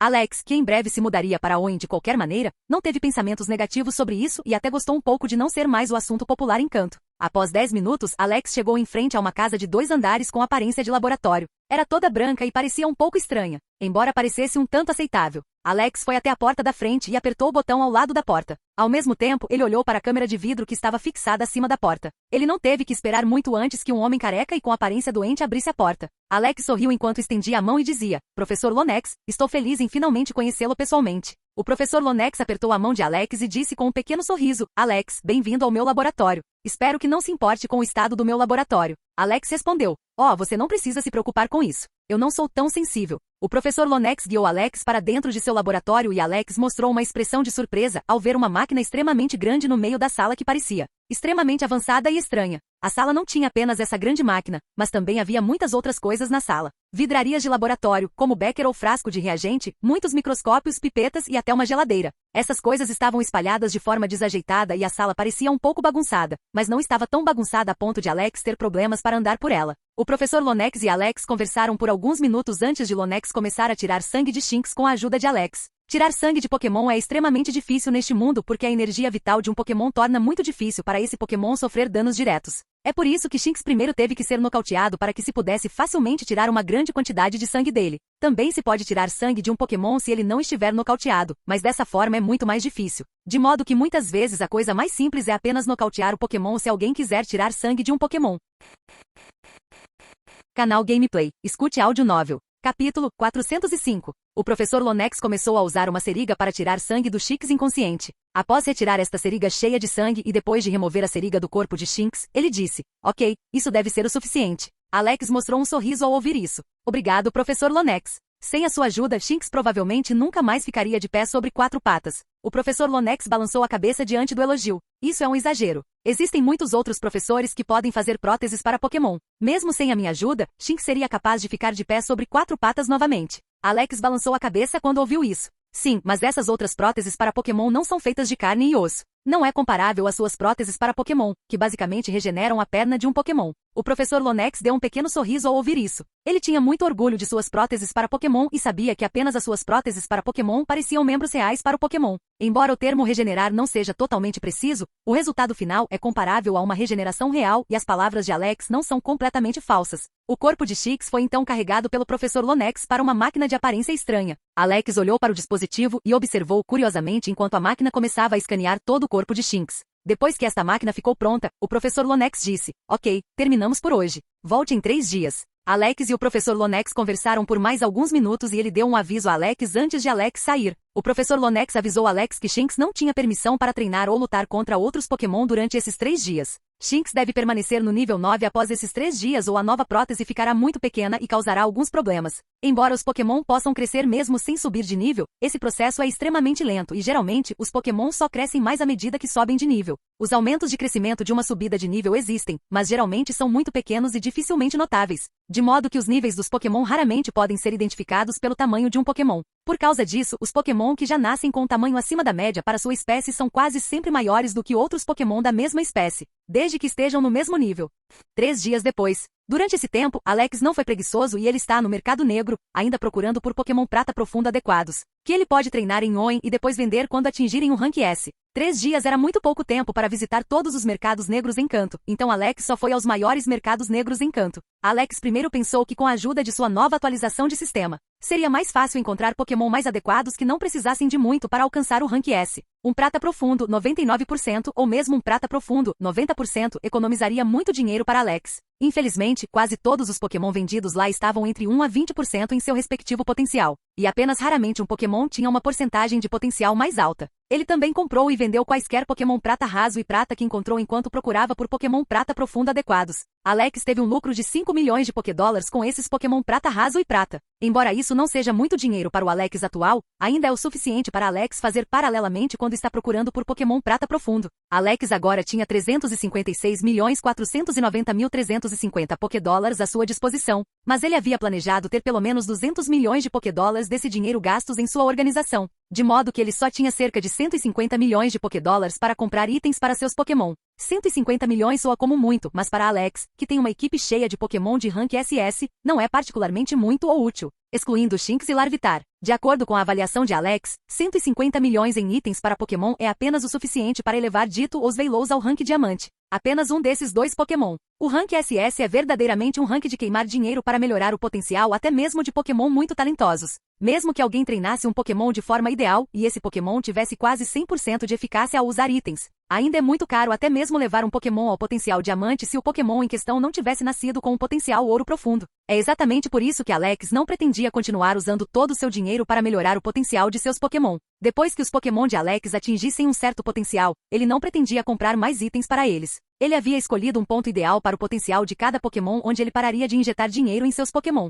Alex, que em breve se mudaria para Owen de qualquer maneira, não teve pensamentos negativos sobre isso e até gostou um pouco de não ser mais o assunto popular em canto. Após 10 minutos, Alex chegou em frente a uma casa de 2 andares com aparência de laboratório. Era toda branca e parecia um pouco estranha, embora parecesse um tanto aceitável. Alex foi até a porta da frente e apertou o botão ao lado da porta. Ao mesmo tempo, ele olhou para a câmera de vidro que estava fixada acima da porta. Ele não teve que esperar muito antes que um homem careca e com aparência doente abrisse a porta. Alex sorriu enquanto estendia a mão e dizia: "Professor Lonex, estou feliz em finalmente conhecê-lo pessoalmente." O professor Lonex apertou a mão de Alex e disse com um pequeno sorriso: "Alex, bem-vindo ao meu laboratório. Espero que não se importe com o estado do meu laboratório." Alex respondeu: "Oh, você não precisa se preocupar com isso. Eu não sou tão sensível." O professor Lonex guiou Alex para dentro de seu laboratório e Alex mostrou uma expressão de surpresa ao ver uma máquina extremamente grande no meio da sala que parecia extremamente avançada e estranha. A sala não tinha apenas essa grande máquina, mas também havia muitas outras coisas na sala. Vidrarias de laboratório, como becker ou frasco de reagente, muitos microscópios, pipetas e até uma geladeira. Essas coisas estavam espalhadas de forma desajeitada e a sala parecia um pouco bagunçada, mas não estava tão bagunçada a ponto de Alex ter problemas para andar por ela. O professor Lonex e Alex conversaram por alguns minutos antes de Lonex começar a tirar sangue de Shinx com a ajuda de Alex. Tirar sangue de Pokémon é extremamente difícil neste mundo porque a energia vital de um Pokémon torna muito difícil para esse Pokémon sofrer danos diretos. É por isso que Shinx primeiro teve que ser nocauteado para que se pudesse facilmente tirar uma grande quantidade de sangue dele. Também se pode tirar sangue de um Pokémon se ele não estiver nocauteado, mas dessa forma é muito mais difícil. De modo que muitas vezes a coisa mais simples é apenas nocautear o Pokémon se alguém quiser tirar sangue de um Pokémon. Canal Gameplay. Escute áudio novel. Capítulo 405. O professor Lonex começou a usar uma seringa para tirar sangue do Shinx inconsciente. Após retirar esta seringa cheia de sangue e depois de remover a seringa do corpo de Shinx, ele disse: "Ok, isso deve ser o suficiente." Alex mostrou um sorriso ao ouvir isso. "Obrigado, professor Lonex. Sem a sua ajuda, Shinx provavelmente nunca mais ficaria de pé sobre 4 patas." O professor Lonex balançou a cabeça diante do elogio. "Isso é um exagero. Existem muitos outros professores que podem fazer próteses para Pokémon. Mesmo sem a minha ajuda, Shinx seria capaz de ficar de pé sobre 4 patas novamente." Alex balançou a cabeça quando ouviu isso. "Sim, mas essas outras próteses para Pokémon não são feitas de carne e osso. Não é comparável às suas próteses para Pokémon, que basicamente regeneram a perna de um Pokémon. O professor Lonex deu um pequeno sorriso ao ouvir isso. Ele tinha muito orgulho de suas próteses para Pokémon e sabia que apenas as suas próteses para Pokémon pareciam membros reais para o Pokémon. Embora o termo regenerar não seja totalmente preciso, o resultado final é comparável a uma regeneração real e as palavras de Alex não são completamente falsas. O corpo de Shinx foi então carregado pelo professor Lonex para uma máquina de aparência estranha. Alex olhou para o dispositivo e observou curiosamente enquanto a máquina começava a escanear todo o corpo de Shinx. Depois que esta máquina ficou pronta, o professor Lonex disse: "Ok, terminamos por hoje. Volte em 3 dias." Alex e o professor Lonex conversaram por mais alguns minutos e ele deu um aviso a Alex antes de Alex sair. O professor Lonex avisou Alex que Shinx não tinha permissão para treinar ou lutar contra outros Pokémon durante esses 3 dias. Shinx deve permanecer no nível 9 após esses 3 dias ou a nova prótese ficará muito pequena e causará alguns problemas. Embora os Pokémon possam crescer mesmo sem subir de nível, esse processo é extremamente lento e geralmente os Pokémon só crescem mais à medida que sobem de nível. Os aumentos de crescimento de uma subida de nível existem, mas geralmente são muito pequenos e dificilmente notáveis, de modo que os níveis dos Pokémon raramente podem ser identificados pelo tamanho de um Pokémon. Por causa disso, os Pokémon que já nascem com um tamanho acima da média para sua espécie são quase sempre maiores do que outros Pokémon da mesma espécie, desde que estejam no mesmo nível. 3 dias depois. Durante esse tempo, Alex não foi preguiçoso e ele está no mercado negro, ainda procurando por Pokémon prata profundo adequados, que ele pode treinar em Hoenn e depois vender quando atingirem um Rank S. 3 dias era muito pouco tempo para visitar todos os mercados negros em Kanto, então Alex só foi aos maiores mercados negros em Kanto. Alex primeiro pensou que com a ajuda de sua nova atualização de sistema, seria mais fácil encontrar Pokémon mais adequados que não precisassem de muito para alcançar o Rank S. Um prata profundo, 99%, ou mesmo um prata profundo, 90%, economizaria muito dinheiro para Alex. Infelizmente, quase todos os Pokémon vendidos lá estavam entre 1 a 20% em seu respectivo potencial, e apenas raramente um Pokémon tinha uma porcentagem de potencial mais alta. Ele também comprou e vendeu quaisquer Pokémon prata raso e prata que encontrou enquanto procurava por Pokémon prata profundo adequados. Alex teve um lucro de 5 milhões de Pokédólares com esses Pokémon prata raso e prata. Embora isso não seja muito dinheiro para o Alex atual, ainda é o suficiente para Alex fazer paralelamente quando está procurando por Pokémon prata profundo. Alex agora tinha 356.490.350 Pokédólares à sua disposição, mas ele havia planejado ter pelo menos 200 milhões de Pokédólares desse dinheiro gastos em sua organização, de modo que ele só tinha cerca de 150 milhões de Pokédólares para comprar itens para seus Pokémon. 150 milhões soa como muito, mas para Alex, que tem uma equipe cheia de Pokémon de Rank SS, não é particularmente muito ou útil, excluindo Shinx e Larvitar. De acordo com a avaliação de Alex, 150 milhões em itens para Pokémon é apenas o suficiente para elevar Ditto ou Sveilous ao Rank Diamante. Apenas um desses 2 Pokémon. O Rank SS é verdadeiramente um rank de queimar dinheiro para melhorar o potencial até mesmo de Pokémon muito talentosos. Mesmo que alguém treinasse um Pokémon de forma ideal, e esse Pokémon tivesse quase 100% de eficácia ao usar itens, ainda é muito caro até mesmo levar um Pokémon ao potencial Diamante se o Pokémon em questão não tivesse nascido com um potencial Ouro profundo. É exatamente por isso que Alex não pretendia continuar usando todo o seu dinheiro para melhorar o potencial de seus Pokémon. Depois que os Pokémon de Alex atingissem um certo potencial, ele não pretendia comprar mais itens para eles. Ele havia escolhido um ponto ideal para o potencial de cada Pokémon onde ele pararia de injetar dinheiro em seus Pokémon.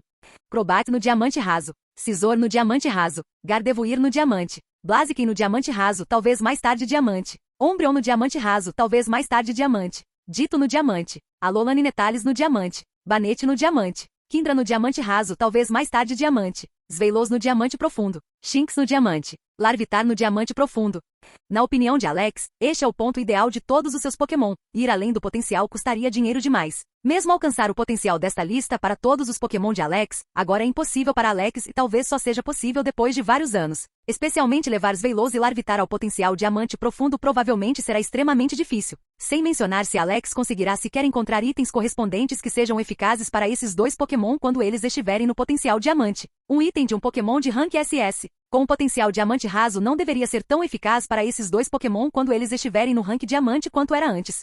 Crobat no Diamante Raso, Scizor no Diamante Raso, Gardevoir no Diamante, Blaziken no Diamante Raso, talvez mais tarde Diamante, Umbreon no Diamante Raso, talvez mais tarde Diamante, Ditto no Diamante, Alolan Netalis no Diamante, Banette no Diamante, Kindra no Diamante Raso, talvez mais tarde Diamante, Sveilous no Diamante Profundo, Shinx no Diamante, Larvitar no Diamante Profundo. Na opinião de Alex, este é o ponto ideal de todos os seus Pokémon. Ir além do potencial custaria dinheiro demais. Mesmo alcançar o potencial desta lista para todos os Pokémon de Alex, agora é impossível para Alex e talvez só seja possível depois de vários anos. Especialmente levar Sveilous e Larvitar ao potencial Diamante Profundo provavelmente será extremamente difícil. Sem mencionar se Alex conseguirá sequer encontrar itens correspondentes que sejam eficazes para esses 2 Pokémon quando eles estiverem no potencial Diamante. Um item de um Pokémon de Rank SS com o potencial Diamante Raso não deveria ser tão eficaz para esses 2 Pokémon quando eles estiverem no Rank Diamante quanto era antes.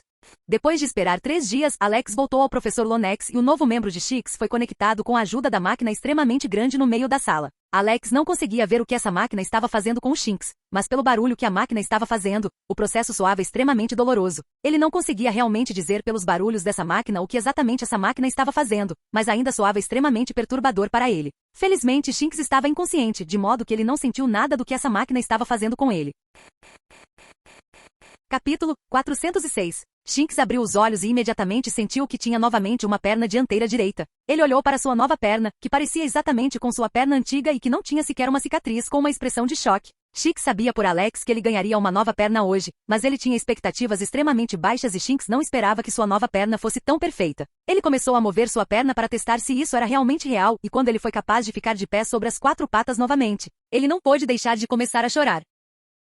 Depois de esperar 3 dias, Alex voltou ao professor Lonex e o novo membro de Shinx foi conectado com a ajuda da máquina extremamente grande no meio da sala. Alex não conseguia ver o que essa máquina estava fazendo com o Shinx, mas pelo barulho que a máquina estava fazendo, o processo soava extremamente doloroso. Ele não conseguia realmente dizer pelos barulhos dessa máquina o que exatamente essa máquina estava fazendo, mas ainda soava extremamente perturbador para ele. Felizmente, Shinx estava inconsciente, de modo que ele não sentiu nada do que essa máquina estava fazendo com ele. Capítulo 406. Shinx abriu os olhos e imediatamente sentiu que tinha novamente uma perna dianteira direita. Ele olhou para sua nova perna, que parecia exatamente com sua perna antiga e que não tinha sequer uma cicatriz, com uma expressão de choque. Shinx sabia por Alex que ele ganharia uma nova perna hoje, mas ele tinha expectativas extremamente baixas e Shinx não esperava que sua nova perna fosse tão perfeita. Ele começou a mover sua perna para testar se isso era realmente real e quando ele foi capaz de ficar de pé sobre as 4 patas novamente, ele não pôde deixar de começar a chorar.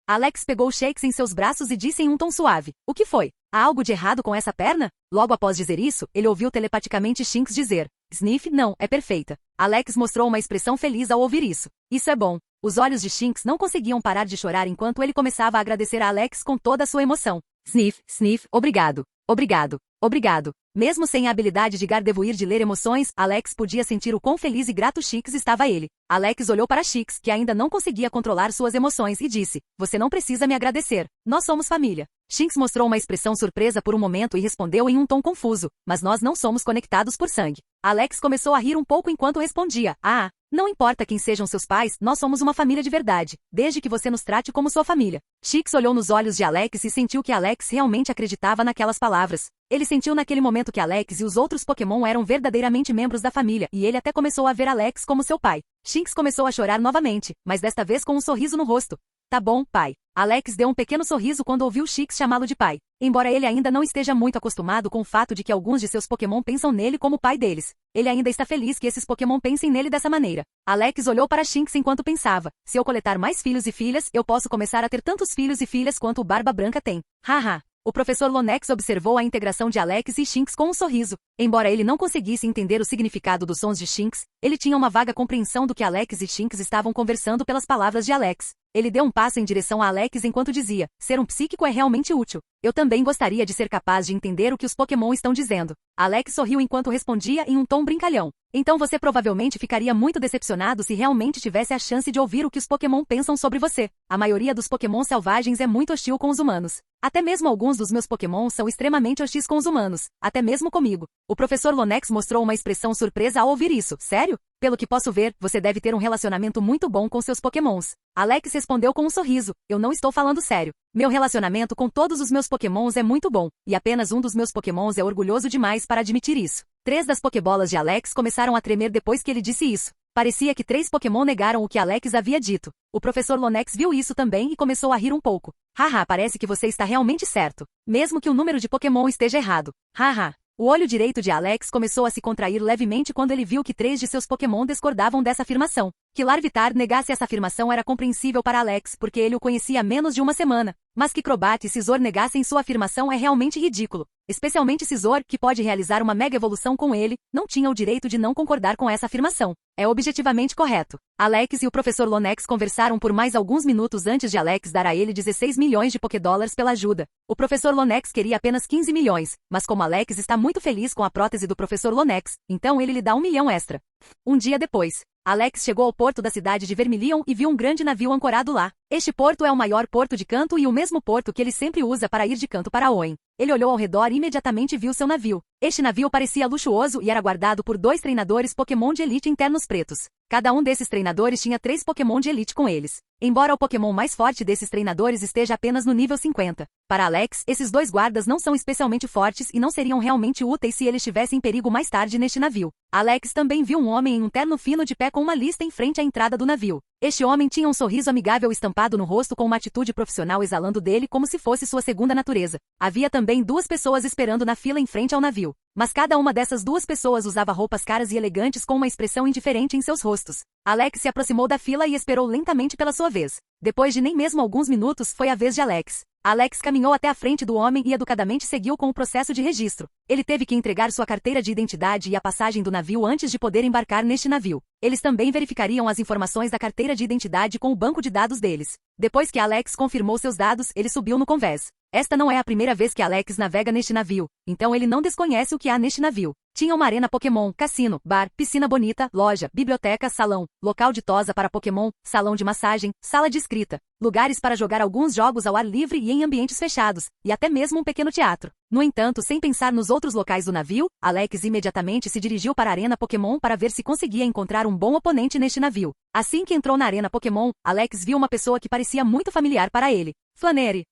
Alex pegou Shinx em seus braços e disse em um tom suave: "O que foi? Há algo de errado com essa perna?" Logo após dizer isso, ele ouviu telepaticamente Shinx dizer: "Sniff, não, é perfeita." Alex mostrou uma expressão feliz ao ouvir isso. Isso é bom. Os olhos de Shinx não conseguiam parar de chorar enquanto ele começava a agradecer a Alex com toda a sua emoção. Sniff, Sniff, obrigado. Obrigado. Obrigado. Mesmo sem a habilidade de Gardevoir de ler emoções, Alex podia sentir o quão feliz e grato Shinx estava ele. Alex olhou para Shinx, que ainda não conseguia controlar suas emoções, e disse: "Você não precisa me agradecer. Nós somos família." Shinx mostrou uma expressão surpresa por um momento e respondeu em um tom confuso: "Mas nós não somos conectados por sangue." Alex começou a rir um pouco enquanto respondia: "Ah, não importa quem sejam seus pais, nós somos uma família de verdade, desde que você nos trate como sua família." Shinx olhou nos olhos de Alex e sentiu que Alex realmente acreditava naquelas palavras. Ele sentiu naquele momento que Alex e os outros Pokémon eram verdadeiramente membros da família, e ele até começou a ver Alex como seu pai. Shinx começou a chorar novamente, mas desta vez com um sorriso no rosto. "Tá bom, pai." Alex deu um pequeno sorriso quando ouviu Shinx chamá-lo de pai. Embora ele ainda não esteja muito acostumado com o fato de que alguns de seus Pokémon pensam nele como o pai deles, ele ainda está feliz que esses Pokémon pensem nele dessa maneira. Alex olhou para Shinx enquanto pensava: "Se eu coletar mais filhos e filhas, eu posso começar a ter tantos filhos e filhas quanto o Barba Branca tem." Haha. O professor Lonex observou a integração de Alex e Shinx com um sorriso. Embora ele não conseguisse entender o significado dos sons de Shinx, ele tinha uma vaga compreensão do que Alex e Shinx estavam conversando pelas palavras de Alex. Ele deu um passo em direção a Alex enquanto dizia: "Ser um psíquico é realmente útil. Eu também gostaria de ser capaz de entender o que os Pokémon estão dizendo." Alex sorriu enquanto respondia em um tom brincalhão: "Então você provavelmente ficaria muito decepcionado se realmente tivesse a chance de ouvir o que os Pokémon pensam sobre você. A maioria dos Pokémon selvagens é muito hostil com os humanos. Até mesmo alguns dos meus Pokémon são extremamente hostis com os humanos, até mesmo comigo." O professor Lonex mostrou uma expressão surpresa ao ouvir isso. "Sério? Pelo que posso ver, você deve ter um relacionamento muito bom com seus Pokémons." Alex respondeu com um sorriso: "Eu não estou falando sério. Meu relacionamento com todos os meus Pokémons é muito bom, e apenas um dos meus Pokémons é orgulhoso demais para admitir isso." 3 das Pokébolas de Alex começaram a tremer depois que ele disse isso. Parecia que 3 Pokémon negaram o que Alex havia dito. O professor Lonex viu isso também e começou a rir um pouco. "Haha, parece que você está realmente certo. Mesmo que o número de Pokémon esteja errado. Haha." O olho direito de Alex começou a se contrair levemente quando ele viu que 3 de seus Pokémon discordavam dessa afirmação. Que Larvitar negasse essa afirmação era compreensível para Alex porque ele o conhecia há menos de uma semana. Mas que Crobat e Scizor negassem sua afirmação é realmente ridículo. Especialmente Scizor, que pode realizar uma mega evolução com ele, não tinha o direito de não concordar com essa afirmação. É objetivamente correto. Alex e o professor Lonex conversaram por mais alguns minutos antes de Alex dar a ele 16 milhões de Pokédólares pela ajuda. O professor Lonex queria apenas 15 milhões, mas como Alex está muito feliz com a prótese do professor Lonex, então ele lhe dá 1 milhão extra. Um dia depois, Alex chegou ao porto da cidade de Vermilion e viu um grande navio ancorado lá. Este porto é o maior porto de Kanto e o mesmo porto que ele sempre usa para ir de Kanto para Hoenn. Ele olhou ao redor e imediatamente viu seu navio. Este navio parecia luxuoso e era guardado por 2 treinadores Pokémon de Elite internos pretos. Cada um desses treinadores tinha 3 Pokémon de Elite com eles. Embora o Pokémon mais forte desses treinadores esteja apenas no nível 50. Para Alex, esses 2 guardas não são especialmente fortes e não seriam realmente úteis se ele estivesse em perigo mais tarde neste navio. Alex também viu um homem em um terno fino de pé com uma lista em frente à entrada do navio. Este homem tinha um sorriso amigável estampado no rosto com uma atitude profissional exalando dele como se fosse sua segunda natureza. Havia também 2 pessoas esperando na fila em frente ao navio. Mas cada uma dessas 2 pessoas usava roupas caras e elegantes com uma expressão indiferente em seus rostos. Alex se aproximou da fila e esperou lentamente pela sua vez. Depois de nem mesmo alguns minutos, foi a vez de Alex. Alex caminhou até a frente do homem e educadamente seguiu com o processo de registro. Ele teve que entregar sua carteira de identidade e a passagem do navio antes de poder embarcar neste navio. Eles também verificariam as informações da carteira de identidade com o banco de dados deles. Depois que Alex confirmou seus dados, ele subiu no convés. Esta não é a primeira vez que Alex navega neste navio, então ele não desconhece o que há neste navio. Tinha uma arena Pokémon, cassino, bar, piscina bonita, loja, biblioteca, salão, local de tosa para Pokémon, salão de massagem, sala de escrita, lugares para jogar alguns jogos ao ar livre e em ambientes fechados, e até mesmo um pequeno teatro. No entanto, sem pensar nos outros locais do navio, Alex imediatamente se dirigiu para a arena Pokémon para ver se conseguia encontrar um bom oponente neste navio. Assim que entrou na arena Pokémon, Alex viu uma pessoa que parecia muito familiar para ele. Flannery.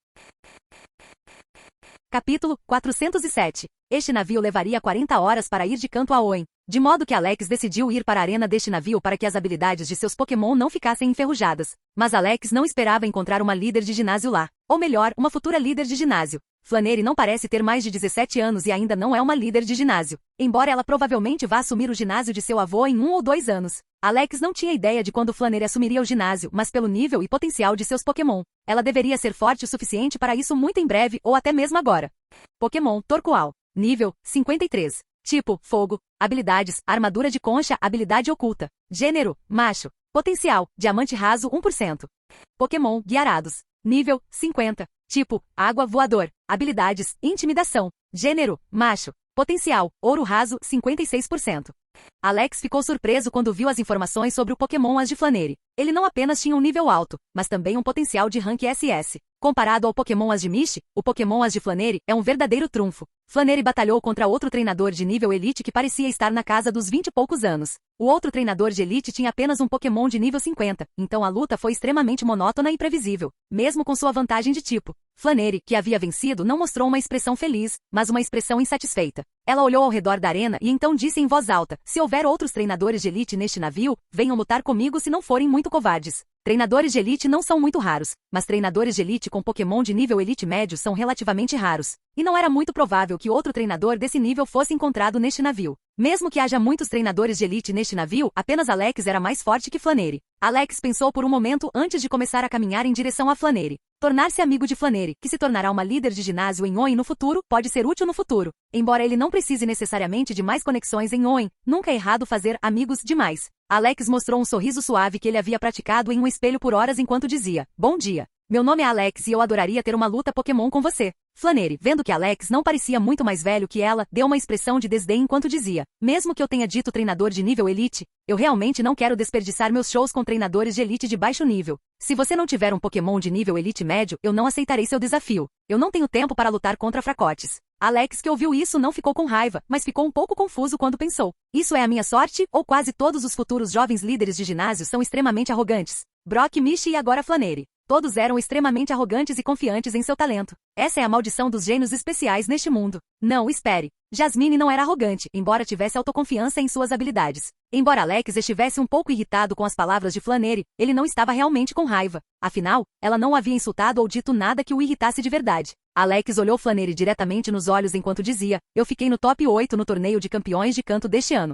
Capítulo 407. Este navio levaria 40 horas para ir de Kanto a Hoenn, de modo que Alex decidiu ir para a arena deste navio para que as habilidades de seus Pokémon não ficassem enferrujadas. Mas Alex não esperava encontrar uma líder de ginásio lá. Ou melhor, uma futura líder de ginásio. Flannery não parece ter mais de 17 anos e ainda não é uma líder de ginásio, embora ela provavelmente vá assumir o ginásio de seu avô em 1 ou 2 anos. Alex não tinha ideia de quando Flannery assumiria o ginásio, mas pelo nível e potencial de seus Pokémon, ela deveria ser forte o suficiente para isso muito em breve ou até mesmo agora. Pokémon Torkoal. Nível 53. Tipo, fogo. Habilidades, armadura de concha, habilidade oculta. Gênero, macho. Potencial, diamante raso 1%. Pokémon Guiarados. Nível 50. Tipo, água voador. Habilidades, intimidação. Gênero, macho. Potencial, ouro raso 56%. Alex ficou surpreso quando viu as informações sobre o Pokémon As de Flannery. Ele não apenas tinha um nível alto, mas também um potencial de rank SS. Comparado ao Pokémon As de Mishi, o Pokémon As de Flannery é um verdadeiro trunfo. Flannery batalhou contra outro treinador de nível Elite que parecia estar na casa dos 20 e poucos anos. O outro treinador de Elite tinha apenas um Pokémon de nível 50, então a luta foi extremamente monótona e previsível, mesmo com sua vantagem de tipo. Flannery, que havia vencido, não mostrou uma expressão feliz, mas uma expressão insatisfeita. Ela olhou ao redor da arena e então disse em voz alta: se houver outros treinadores de Elite neste navio, venham lutar comigo se não forem muito covardes. Treinadores de Elite não são muito raros, mas treinadores de Elite com Pokémon de nível Elite médio são relativamente raros. E não era muito provável que outro treinador desse nível fosse encontrado neste navio. Mesmo que haja muitos treinadores de Elite neste navio, apenas Alex era mais forte que Flannery. Alex pensou por um momento antes de começar a caminhar em direção a Flannery. Tornar-se amigo de Flannery, que se tornará uma líder de ginásio em Hoenn no futuro, pode ser útil no futuro. Embora ele não precise necessariamente de mais conexões em Hoenn, nunca é errado fazer amigos demais. Alex mostrou um sorriso suave que ele havia praticado em um espelho por horas enquanto dizia: bom dia. Meu nome é Alex e eu adoraria ter uma luta Pokémon com você. Flannery, vendo que Alex não parecia muito mais velho que ela, deu uma expressão de desdém enquanto dizia: mesmo que eu tenha dito treinador de nível Elite, eu realmente não quero desperdiçar meus shows com treinadores de Elite de baixo nível. Se você não tiver um Pokémon de nível Elite médio, eu não aceitarei seu desafio. Eu não tenho tempo para lutar contra fracotes. Alex, que ouviu isso, não ficou com raiva, mas ficou um pouco confuso quando pensou: isso é a minha sorte, ou quase todos os futuros jovens líderes de ginásio são extremamente arrogantes? Brock, Mishi e agora Flannery. Todos eram extremamente arrogantes e confiantes em seu talento. Essa é a maldição dos gênios especiais neste mundo. Não, espere. Jasmine não era arrogante, embora tivesse autoconfiança em suas habilidades. Embora Alex estivesse um pouco irritado com as palavras de Flannery, ele não estava realmente com raiva. Afinal, ela não havia insultado ou dito nada que o irritasse de verdade. Alex olhou Flannery diretamente nos olhos enquanto dizia: eu fiquei no top 8 no torneio de campeões de Kanto deste ano.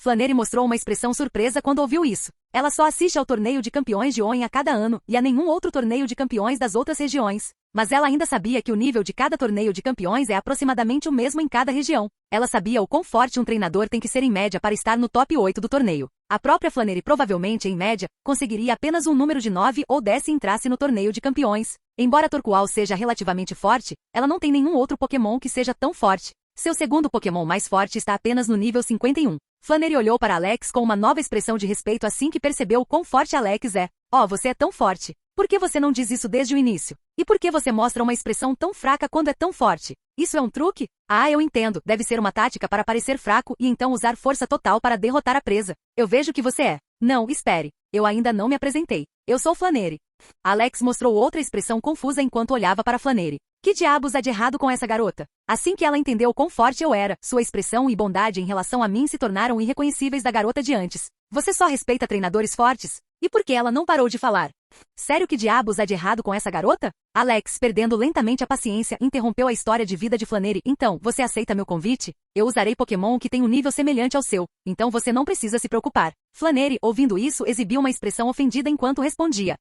Flannery mostrou uma expressão surpresa quando ouviu isso. Ela só assiste ao torneio de campeões de Hoenn a cada ano, e a nenhum outro torneio de campeões das outras regiões. Mas ela ainda sabia que o nível de cada torneio de campeões é aproximadamente o mesmo em cada região. Ela sabia o quão forte um treinador tem que ser em média para estar no top 8 do torneio. A própria Flannery provavelmente, em média, conseguiria apenas um número de 9 ou 10 se entrasse no torneio de campeões. Embora Torkoal seja relativamente forte, ela não tem nenhum outro Pokémon que seja tão forte. Seu segundo Pokémon mais forte está apenas no nível 51. Flannery olhou para Alex com uma nova expressão de respeito assim que percebeu quão forte Alex é. Oh, você é tão forte. Por que você não diz isso desde o início? E por que você mostra uma expressão tão fraca quando é tão forte? Isso é um truque? Ah, eu entendo. Deve ser uma tática para parecer fraco e então usar força total para derrotar a presa. Eu vejo que você é. Não, espere. Eu ainda não me apresentei. Eu sou Flannery. Alex mostrou outra expressão confusa enquanto olhava para Flannery. Que diabos há de errado com essa garota? Assim que ela entendeu quão forte eu era, sua expressão e bondade em relação a mim se tornaram irreconhecíveis da garota de antes. Você só respeita treinadores fortes? E por que ela não parou de falar? Sério, que diabos há de errado com essa garota? Alex, perdendo lentamente a paciência, interrompeu a história de vida de Flannery. Então, você aceita meu convite? Eu usarei Pokémon que tem um nível semelhante ao seu, então você não precisa se preocupar. Flannery, ouvindo isso, exibiu uma expressão ofendida enquanto respondia: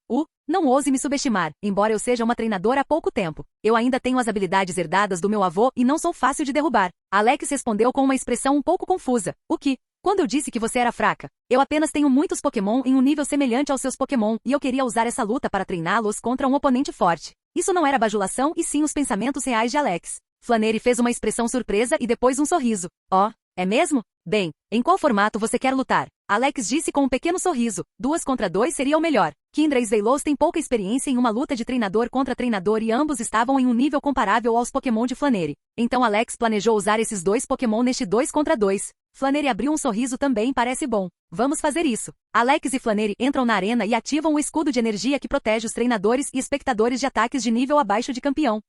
não ouse me subestimar, embora eu seja uma treinadora há pouco tempo. Eu ainda tenho as habilidades herdadas do meu avô e não sou fácil de derrubar. Alex respondeu com uma expressão um pouco confusa: o que? Quando eu disse que você era fraca, eu apenas tenho muitos Pokémon em um nível semelhante aos seus Pokémon e eu queria usar essa luta para treiná-los contra um oponente forte. Isso não era bajulação e sim os pensamentos reais de Alex. Flannery fez uma expressão surpresa e depois um sorriso. Oh, é mesmo? Bem, em qual formato você quer lutar? Alex disse com um pequeno sorriso. 2 contra 2 seria o melhor. Kindra e Svelos têm pouca experiência em uma luta de treinador contra treinador e ambos estavam em um nível comparável aos Pokémon de Flannery. Então Alex planejou usar esses 2 Pokémon neste 2 contra 2. Flannery abriu um sorriso também. Parece bom. Vamos fazer isso. Alex e Flannery entram na arena e ativam o escudo de energia que protege os treinadores e espectadores de ataques de nível abaixo de campeão.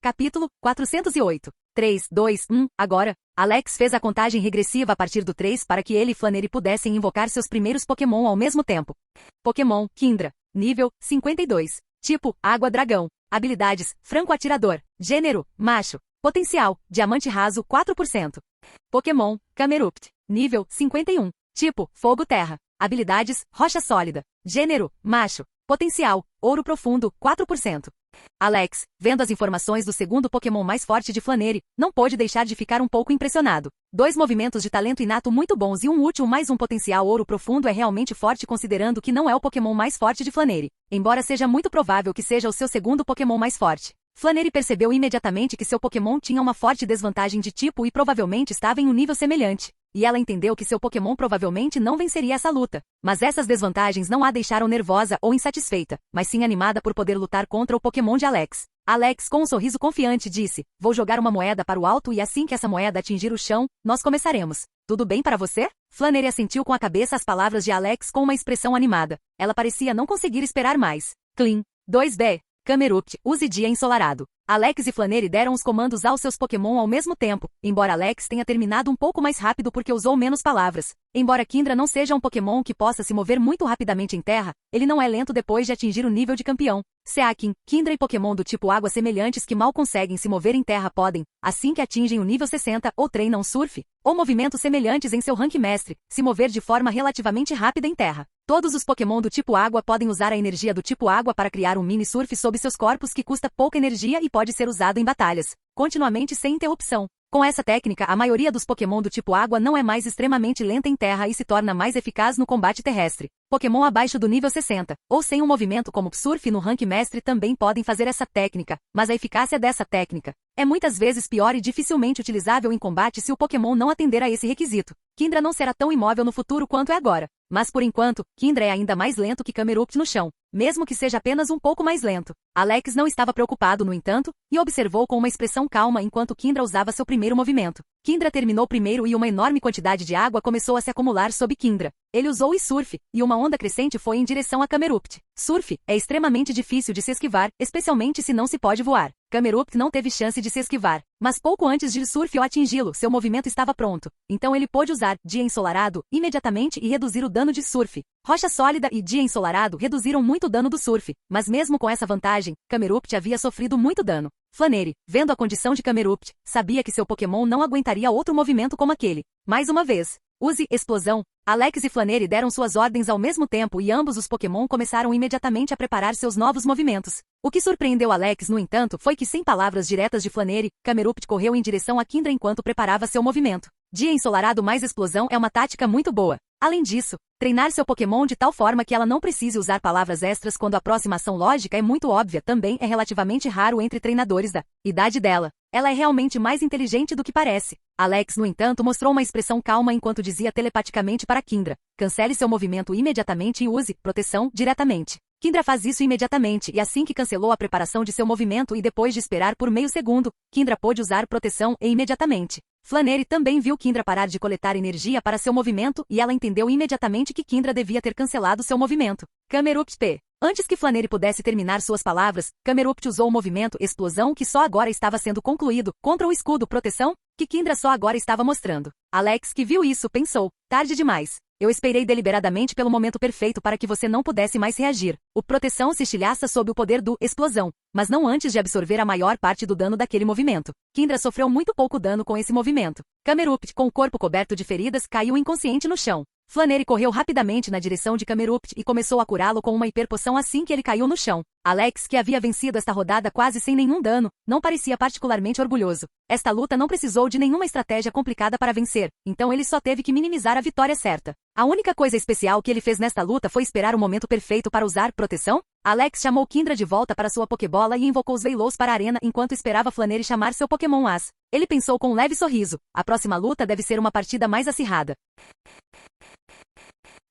Capítulo 408. 3, 2, 1, agora. Alex fez a contagem regressiva a partir do 3 para que ele e Flannery pudessem invocar seus primeiros Pokémon ao mesmo tempo. Pokémon, Kyndra. Nível, 52. Tipo, Água Dragão. Habilidades, Franco Atirador. Gênero, Macho. Potencial, Diamante Raso, 4%. Pokémon, Camerupt. Nível, 51. Tipo, Fogo Terra. Habilidades, Rocha Sólida. Gênero, Macho. Potencial, Ouro Profundo, 4%. Alex, vendo as informações do segundo Pokémon mais forte de Flannery, não pôde deixar de ficar um pouco impressionado. 2 movimentos de talento inato muito bons e um útil mais um potencial Ouro Profundo é realmente forte considerando que não é o Pokémon mais forte de Flannery, embora seja muito provável que seja o seu segundo Pokémon mais forte. Flannery percebeu imediatamente que seu Pokémon tinha uma forte desvantagem de tipo e provavelmente estava em um nível semelhante. E ela entendeu que seu Pokémon provavelmente não venceria essa luta. Mas essas desvantagens não a deixaram nervosa ou insatisfeita, mas sim animada por poder lutar contra o Pokémon de Alex. Alex, com um sorriso confiante, disse, vou jogar uma moeda para o alto e assim que essa moeda atingir o chão, nós começaremos. Tudo bem para você? Flannery assentiu com a cabeça às palavras de Alex com uma expressão animada. Ela parecia não conseguir esperar mais. Clean. 2B. Camerupt, use dia ensolarado. Alex e Flannery deram os comandos aos seus Pokémon ao mesmo tempo, embora Alex tenha terminado um pouco mais rápido porque usou menos palavras. Embora Kyndra não seja um Pokémon que possa se mover muito rapidamente em terra, ele não é lento depois de atingir o nível de campeão. Seakin, Kyndra e Pokémon do tipo água semelhantes que mal conseguem se mover em terra podem, assim que atingem o nível 60 ou treinam surf, ou movimentos semelhantes em seu rank mestre, se mover de forma relativamente rápida em terra. Todos os Pokémon do tipo água podem usar a energia do tipo água para criar um mini surf sob seus corpos que custa pouca energia e pode ser usado em batalhas, continuamente sem interrupção. Com essa técnica, a maioria dos Pokémon do tipo água não é mais extremamente lenta em terra e se torna mais eficaz no combate terrestre. Pokémon abaixo do nível 60, ou sem um movimento como Surf no rank mestre também podem fazer essa técnica, mas a eficácia dessa técnica é muitas vezes pior e dificilmente utilizável em combate se o Pokémon não atender a esse requisito. Kyndra não será tão imóvel no futuro quanto é agora, mas por enquanto, Kyndra é ainda mais lento que Camerupt no chão, mesmo que seja apenas um pouco mais lento. Alex não estava preocupado, no entanto, e observou com uma expressão calma enquanto Kyndra usava seu primeiro movimento. Kyndra terminou primeiro e uma enorme quantidade de água começou a se acumular sob Kyndra. Ele usou o Surf, e uma onda crescente foi em direção a Camerupt. Surf é extremamente difícil de se esquivar, especialmente se não se pode voar. Camerupt não teve chance de se esquivar, mas pouco antes de Surf o atingi-lo, seu movimento estava pronto. Então ele pôde usar Dia Ensolarado imediatamente e reduzir o dano de Surf. Rocha Sólida e Dia Ensolarado reduziram muito o dano do Surf, mas mesmo com essa vantagem, Camerupt havia sofrido muito dano. Flannery, vendo a condição de Camerupt, sabia que seu Pokémon não aguentaria outro movimento como aquele. Mais uma vez, use Explosão. Alex e Flannery deram suas ordens ao mesmo tempo e ambos os Pokémon começaram imediatamente a preparar seus novos movimentos. O que surpreendeu Alex, no entanto, foi que sem palavras diretas de Flannery, Camerupt correu em direção a Kyndra enquanto preparava seu movimento. Dia Ensolarado mais Explosão é uma tática muito boa. Além disso, treinar seu Pokémon de tal forma que ela não precise usar palavras extras quando a aproximação lógica é muito óbvia também é relativamente raro entre treinadores da idade dela. Ela é realmente mais inteligente do que parece. Alex, no entanto, mostrou uma expressão calma enquanto dizia telepaticamente para Kyndra, cancele seu movimento imediatamente e use proteção diretamente. Kyndra faz isso imediatamente e assim que cancelou a preparação de seu movimento e depois de esperar por meio segundo, Kyndra pôde usar proteção e imediatamente. Flannery também viu Kyndra parar de coletar energia para seu movimento e ela entendeu imediatamente que Kyndra devia ter cancelado seu movimento. Camerupt P. Antes que Flannery pudesse terminar suas palavras, Camerupt usou o movimento Explosão que só agora estava sendo concluído, contra o escudo Proteção, que Kyndra só agora estava mostrando. Alex, que viu isso, pensou, tarde demais. Eu esperei deliberadamente pelo momento perfeito para que você não pudesse mais reagir. O Proteção se estilhaça sob o poder do Explosão, mas não antes de absorver a maior parte do dano daquele movimento. Kyndra sofreu muito pouco dano com esse movimento. Camerupt, com o corpo coberto de feridas, caiu inconsciente no chão. Flannery correu rapidamente na direção de Camerupt e começou a curá-lo com uma hiperpoção assim que ele caiu no chão. Alex, que havia vencido esta rodada quase sem nenhum dano, não parecia particularmente orgulhoso. Esta luta não precisou de nenhuma estratégia complicada para vencer, então ele só teve que minimizar a vitória certa. A única coisa especial que ele fez nesta luta foi esperar o momento perfeito para usar proteção? Alex chamou Kyndra de volta para sua Pokébola e invocou os Veilous para a arena enquanto esperava Flannery chamar seu Pokémon As. Ele pensou com um leve sorriso, a próxima luta deve ser uma partida mais acirrada.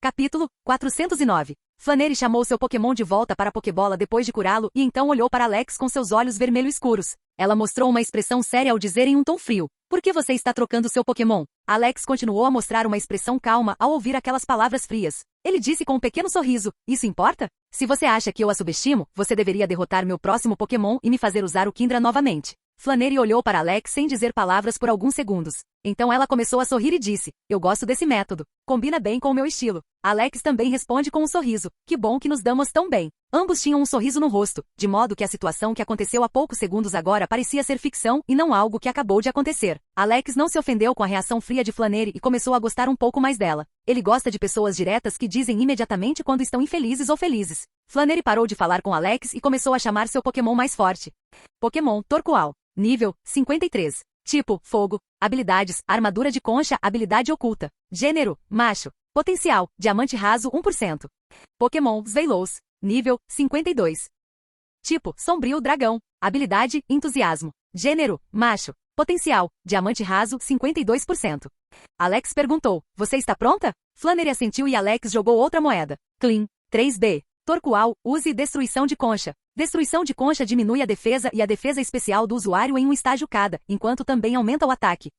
Capítulo 409. Flannery chamou seu Pokémon de volta para a Pokébola depois de curá-lo e então olhou para Alex com seus olhos vermelho escuros. Ela mostrou uma expressão séria ao dizer em um tom frio, por que você está trocando seu Pokémon? Alex continuou a mostrar uma expressão calma ao ouvir aquelas palavras frias. Ele disse com um pequeno sorriso, isso importa? Se você acha que eu a subestimo, você deveria derrotar meu próximo Pokémon e me fazer usar o Kyndra novamente. Flannery olhou para Alex sem dizer palavras por alguns segundos. Então ela começou a sorrir e disse, eu gosto desse método. Combina bem com o meu estilo. Alex também responde com um sorriso. Que bom que nos damos tão bem. Ambos tinham um sorriso no rosto, de modo que a situação que aconteceu há poucos segundos agora parecia ser ficção e não algo que acabou de acontecer. Alex não se ofendeu com a reação fria de Flannery e começou a gostar um pouco mais dela. Ele gosta de pessoas diretas que dizem imediatamente quando estão infelizes ou felizes. Flannery parou de falar com Alex e começou a chamar seu Pokémon mais forte. Pokémon Torkoal. Nível 53. Tipo, fogo. Habilidades, armadura de concha, habilidade oculta. Gênero, macho. Potencial, diamante raso 1%. Pokémon Sveilous. Nível 52. Tipo, sombrio dragão. Habilidade, entusiasmo. Gênero, macho. Potencial, diamante raso 52%. Alex perguntou, você está pronta? Flannery assentiu e Alex jogou outra moeda. Clean. 3B. Torkoal, use destruição de concha. Destruição de concha diminui a defesa e a defesa especial do usuário em um estágio cada, enquanto também aumenta o ataque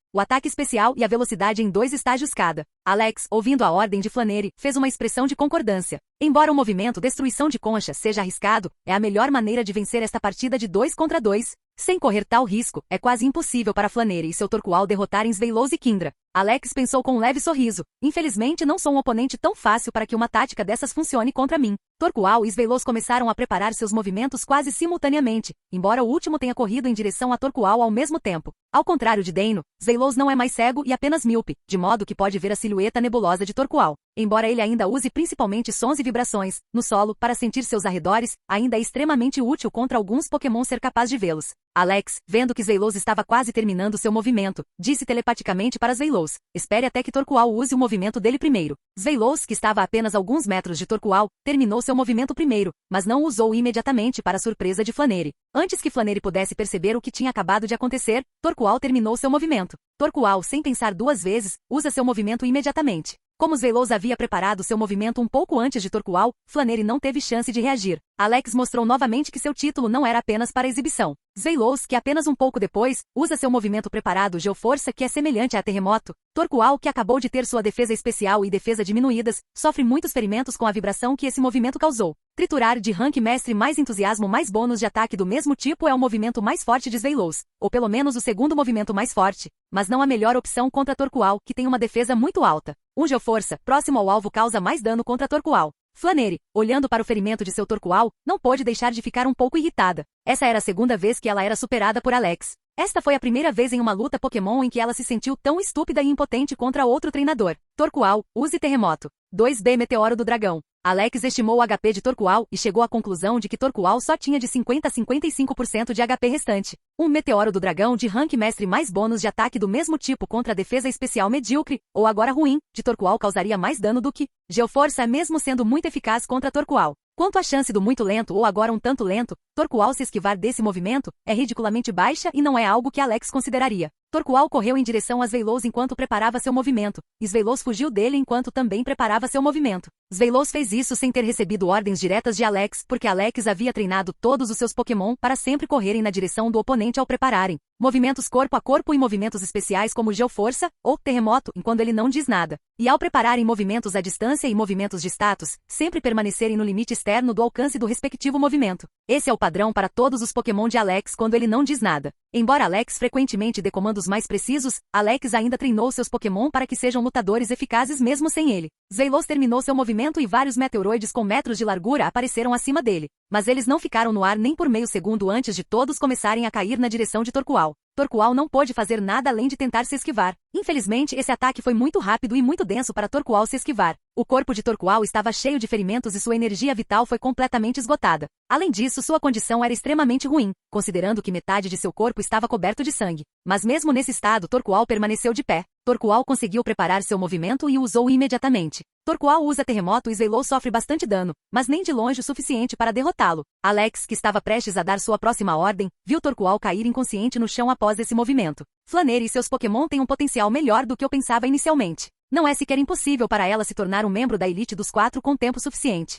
especial e a velocidade em 2 estágios cada. Alex, ouvindo a ordem de Flannery, fez uma expressão de concordância. Embora o movimento destruição de concha seja arriscado, é a melhor maneira de vencer esta partida de 2 contra 2. Sem correr tal risco, é quase impossível para Flannery e seu Torkoal derrotarem Sveilous e Kindra. Alex pensou com um leve sorriso. Infelizmente não sou um oponente tão fácil para que uma tática dessas funcione contra mim. Torkoal e Sveilous começaram a preparar seus movimentos quase simultaneamente, embora o último tenha corrido em direção a Torkoal ao mesmo tempo. Ao contrário de Deino, Sveilous não é mais cego e apenas míope, de modo que pode ver a silhueta nebulosa de Torkoal. Embora ele ainda use principalmente sons e vibrações, no solo, para sentir seus arredores, ainda é extremamente útil contra alguns Pokémon ser capaz de vê-los. Alex, vendo que Sveilous estava quase terminando seu movimento, disse telepaticamente para Sveilous, espere até que Torkoal use o movimento dele primeiro. Sveilous, que estava a apenas alguns metros de Torkoal, terminou seu movimento primeiro, mas não o usou imediatamente para a surpresa de Flannery. Antes que Flannery pudesse perceber o que tinha acabado de acontecer, Torkoal terminou seu movimento. Torkoal, sem pensar 2 vezes, usa seu movimento imediatamente. Como Sveilous havia preparado seu movimento um pouco antes de Torkoal, Flannery não teve chance de reagir. Alex mostrou novamente que seu título não era apenas para exibição. Sveilous, que apenas um pouco depois, usa seu movimento preparado Geoforça que é semelhante a terremoto. Torkoal, que acabou de ter sua defesa especial e defesa diminuídas, sofre muitos ferimentos com a vibração que esse movimento causou. Triturar de rank mestre mais entusiasmo mais bônus de ataque do mesmo tipo é o movimento mais forte de Sveilous, ou pelo menos o segundo movimento mais forte, mas não a melhor opção contra Torkoal, que tem uma defesa muito alta. Um Geoforça, próximo ao alvo causa mais dano contra Torkoal. Flannery, olhando para o ferimento de seu Torkoal, não pôde deixar de ficar um pouco irritada. Essa era a segunda vez que ela era superada por Alex. Esta foi a primeira vez em uma luta Pokémon em que ela se sentiu tão estúpida e impotente contra outro treinador. Torkoal, use terremoto. 2B Meteoro do Dragão. Alex estimou o HP de Torkoal e chegou à conclusão de que Torkoal só tinha de 50 a 55% de HP restante. Um Meteoro do Dragão de rank mestre mais bônus de ataque do mesmo tipo contra a defesa especial medíocre, ou agora ruim, de Torkoal causaria mais dano do que Geoforça mesmo sendo muito eficaz contra Torkoal. Quanto à chance do muito lento ou agora um tanto lento, Torkoal se esquivar desse movimento, é ridiculamente baixa e não é algo que Alex consideraria. Torkoal correu em direção a Sveilous enquanto preparava seu movimento, e Sveilous fugiu dele enquanto também preparava seu movimento. Sveilous fez isso sem ter recebido ordens diretas de Alex, porque Alex havia treinado todos os seus Pokémon para sempre correrem na direção do oponente ao prepararem movimentos corpo a corpo e movimentos especiais como Geoforça ou Terremoto, enquanto ele não diz nada. E ao prepararem movimentos à distância e movimentos de status, sempre permanecerem no limite externo do alcance do respectivo movimento. Esse é o padrão para todos os Pokémon de Alex quando ele não diz nada. Embora Alex frequentemente dê comandos mais precisos, Alex ainda treinou seus Pokémon para que sejam lutadores eficazes mesmo sem ele. Sveilous terminou seu movimento e vários meteoroides com metros de largura apareceram acima dele. Mas eles não ficaram no ar nem por meio segundo antes de todos começarem a cair na direção de Torkoal. Torkoal não pôde fazer nada além de tentar se esquivar. Infelizmente, esse ataque foi muito rápido e muito denso para Torkoal se esquivar. O corpo de Torkoal estava cheio de ferimentos e sua energia vital foi completamente esgotada. Além disso, sua condição era extremamente ruim, considerando que metade de seu corpo estava coberto de sangue. Mas mesmo nesse estado, Torkoal permaneceu de pé. Torkoal conseguiu preparar seu movimento e o usou imediatamente. Torkoal usa terremoto e Sveilous sofre bastante dano, mas nem de longe o suficiente para derrotá-lo. Alex, que estava prestes a dar sua próxima ordem, viu Torkoal cair inconsciente no chão após esse movimento. Flannery e seus Pokémon têm um potencial melhor do que eu pensava inicialmente. Não é sequer impossível para ela se tornar um membro da elite dos 4 com tempo suficiente.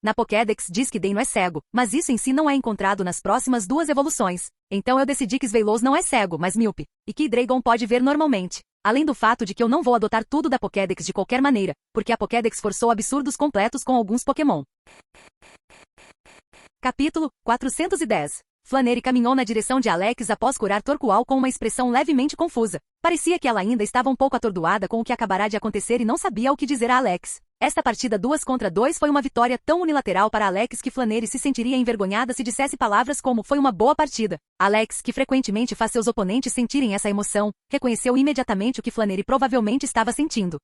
Na Pokédex diz que Deino é cego, mas isso em si não é encontrado nas próximas 2 evoluções. Então eu decidi que Sveilous não é cego, mas míope, e que Dragon pode ver normalmente. Além do fato de que eu não vou adotar tudo da Pokédex de qualquer maneira, porque a Pokédex forçou absurdos completos com alguns Pokémon. Capítulo 410. Flannery caminhou na direção de Alex após curar Torqual com uma expressão levemente confusa. Parecia que ela ainda estava um pouco atordoada com o que acabará de acontecer e não sabia o que dizer a Alex. Esta partida 2 contra 2 foi uma vitória tão unilateral para Alex que Flannery se sentiria envergonhada se dissesse palavras como "foi uma boa partida". Alex, que frequentemente faz seus oponentes sentirem essa emoção, reconheceu imediatamente o que Flannery provavelmente estava sentindo.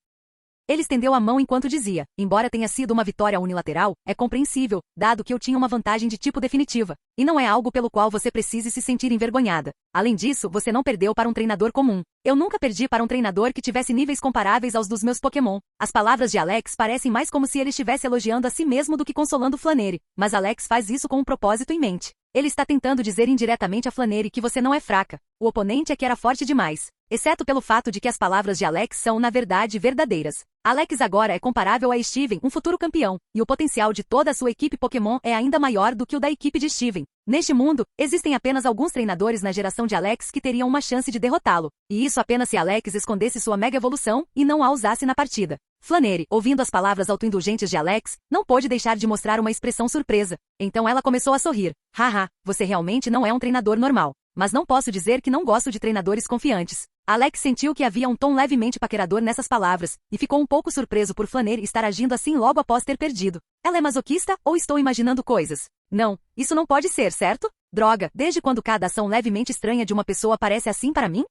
Ele estendeu a mão enquanto dizia: embora tenha sido uma vitória unilateral, é compreensível, dado que eu tinha uma vantagem de tipo definitiva. E não é algo pelo qual você precise se sentir envergonhada. Além disso, você não perdeu para um treinador comum. Eu nunca perdi para um treinador que tivesse níveis comparáveis aos dos meus Pokémon. As palavras de Alex parecem mais como se ele estivesse elogiando a si mesmo do que consolando Flannery, mas Alex faz isso com um propósito em mente. Ele está tentando dizer indiretamente a Flannery que você não é fraca. O oponente é que era forte demais. Exceto pelo fato de que as palavras de Alex são, na verdade, verdadeiras. Alex agora é comparável a Steven, um futuro campeão, e o potencial de toda a sua equipe Pokémon é ainda maior do que o da equipe de Steven. Neste mundo, existem apenas alguns treinadores na geração de Alex que teriam uma chance de derrotá-lo, e isso apenas se Alex escondesse sua mega evolução e não a usasse na partida. Flannery, ouvindo as palavras autoindulgentes de Alex, não pôde deixar de mostrar uma expressão surpresa. Então ela começou a sorrir. Haha, você realmente não é um treinador normal. Mas não posso dizer que não gosto de treinadores confiantes. Alex sentiu que havia um tom levemente paquerador nessas palavras, e ficou um pouco surpreso por Flannery estar agindo assim logo após ter perdido. Ela é masoquista ou estou imaginando coisas? Não, isso não pode ser, certo? Droga, desde quando cada ação levemente estranha de uma pessoa parece assim para mim?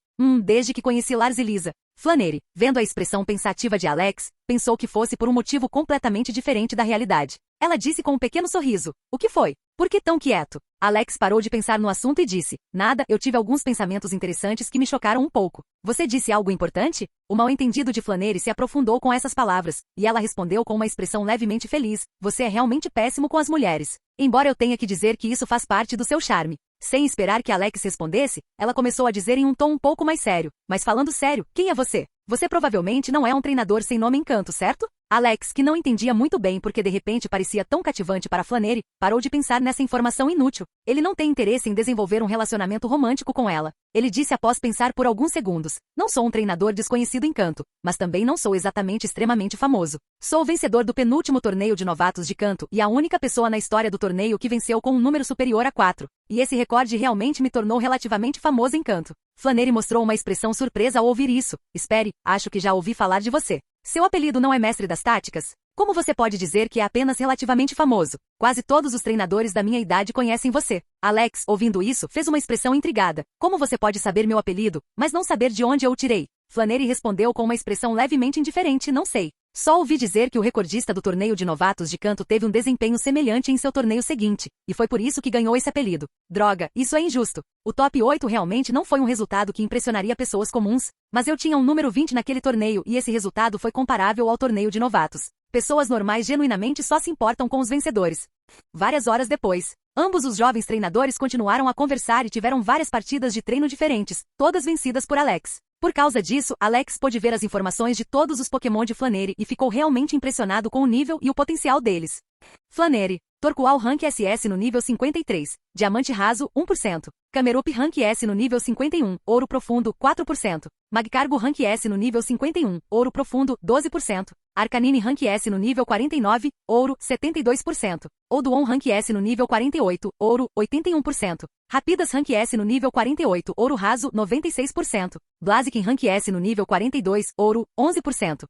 Desde que conheci Lars e Lisa. Flannery, vendo a expressão pensativa de Alex, pensou que fosse por um motivo completamente diferente da realidade. Ela disse com um pequeno sorriso: o que foi? Por que tão quieto? Alex parou de pensar no assunto e disse: nada, eu tive alguns pensamentos interessantes que me chocaram um pouco. Você disse algo importante? O mal-entendido de Flannery se aprofundou com essas palavras, e ela respondeu com uma expressão levemente feliz: você é realmente péssimo com as mulheres. Embora eu tenha que dizer que isso faz parte do seu charme. Sem esperar que Alex respondesse, ela começou a dizer em um tom um pouco mais sério: mas falando sério, quem é você? Você provavelmente não é um treinador sem nome Encanto, certo? Alex, que não entendia muito bem porque de repente parecia tão cativante para Flannery, parou de pensar nessa informação inútil. Ele não tem interesse em desenvolver um relacionamento romântico com ela. Ele disse após pensar por alguns segundos: não sou um treinador desconhecido em Canto, mas também não sou exatamente extremamente famoso. Sou o vencedor do penúltimo torneio de novatos de Canto e a única pessoa na história do torneio que venceu com um número superior a 4. E esse recorde realmente me tornou relativamente famoso em Canto. Flannery mostrou uma expressão surpresa ao ouvir isso. Espere, acho que já ouvi falar de você. Seu apelido não é mestre das táticas? Como você pode dizer que é apenas relativamente famoso? Quase todos os treinadores da minha idade conhecem você. Alex, ouvindo isso, fez uma expressão intrigada. Como você pode saber meu apelido, mas não saber de onde eu o tirei? Flannery respondeu com uma expressão levemente indiferente: não sei. Só ouvi dizer que o recordista do torneio de novatos de Canto teve um desempenho semelhante em seu torneio seguinte, e foi por isso que ganhou esse apelido. Droga, isso é injusto. O top 8 realmente não foi um resultado que impressionaria pessoas comuns, mas eu tinha um número 20 naquele torneio e esse resultado foi comparável ao torneio de novatos. Pessoas normais genuinamente só se importam com os vencedores. Várias horas depois, ambos os jovens treinadores continuaram a conversar e tiveram várias partidas de treino diferentes, todas vencidas por Alex. Por causa disso, Alex pôde ver as informações de todos os Pokémon de Flannery e ficou realmente impressionado com o nível e o potencial deles. Flannery, Torqual Rank SS no nível 53, Diamante Raso 1%, Camerup Rank S no nível 51, Ouro Profundo 4%, Magcargo Rank S no nível 51, Ouro Profundo 12%, Arcanine Rank S no nível 49, Ouro 72%, Oduon Rank S no nível 48, Ouro 81%, Rapidas Rank S no nível 48, Ouro Raso 96%, Blaziken Rank S no nível 42, Ouro 11%.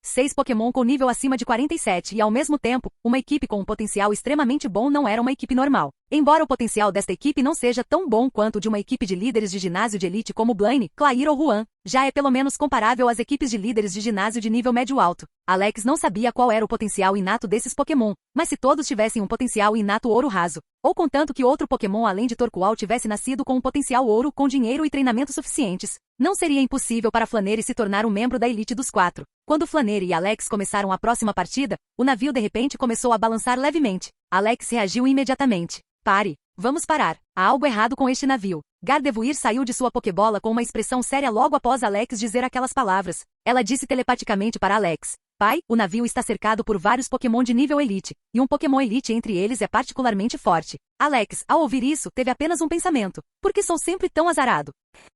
6 Pokémon com nível acima de 47 e ao mesmo tempo, uma equipe com um potencial extremamente bom não era uma equipe normal. Embora o potencial desta equipe não seja tão bom quanto o de uma equipe de líderes de ginásio de elite como Blaine, Clair ou Juan, já é pelo menos comparável às equipes de líderes de ginásio de nível médio-alto. Alex não sabia qual era o potencial inato desses Pokémon, mas se todos tivessem um potencial inato Ouro Raso, ou contanto que outro Pokémon além de Torqual tivesse nascido com um potencial Ouro com dinheiro e treinamento suficientes, não seria impossível para Flannery se tornar um membro da elite dos 4. Quando Flannery e Alex começaram a próxima partida, o navio de repente começou a balançar levemente. Alex reagiu imediatamente. Pare. Vamos parar. Há algo errado com este navio. Gardevoir saiu de sua Pokébola com uma expressão séria logo após Alex dizer aquelas palavras. Ela disse telepaticamente para Alex: pai, o navio está cercado por vários Pokémon de nível Elite, e um Pokémon Elite entre eles é particularmente forte. Alex, ao ouvir isso, teve apenas um pensamento: por que sou sempre tão azarado?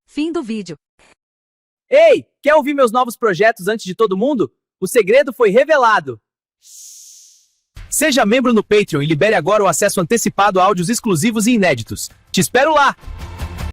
Fim do vídeo. Ei, quer ouvir meus novos projetos antes de todo mundo? O segredo foi revelado! Seja membro no Patreon e libere agora o acesso antecipado a áudios exclusivos e inéditos. Te espero lá!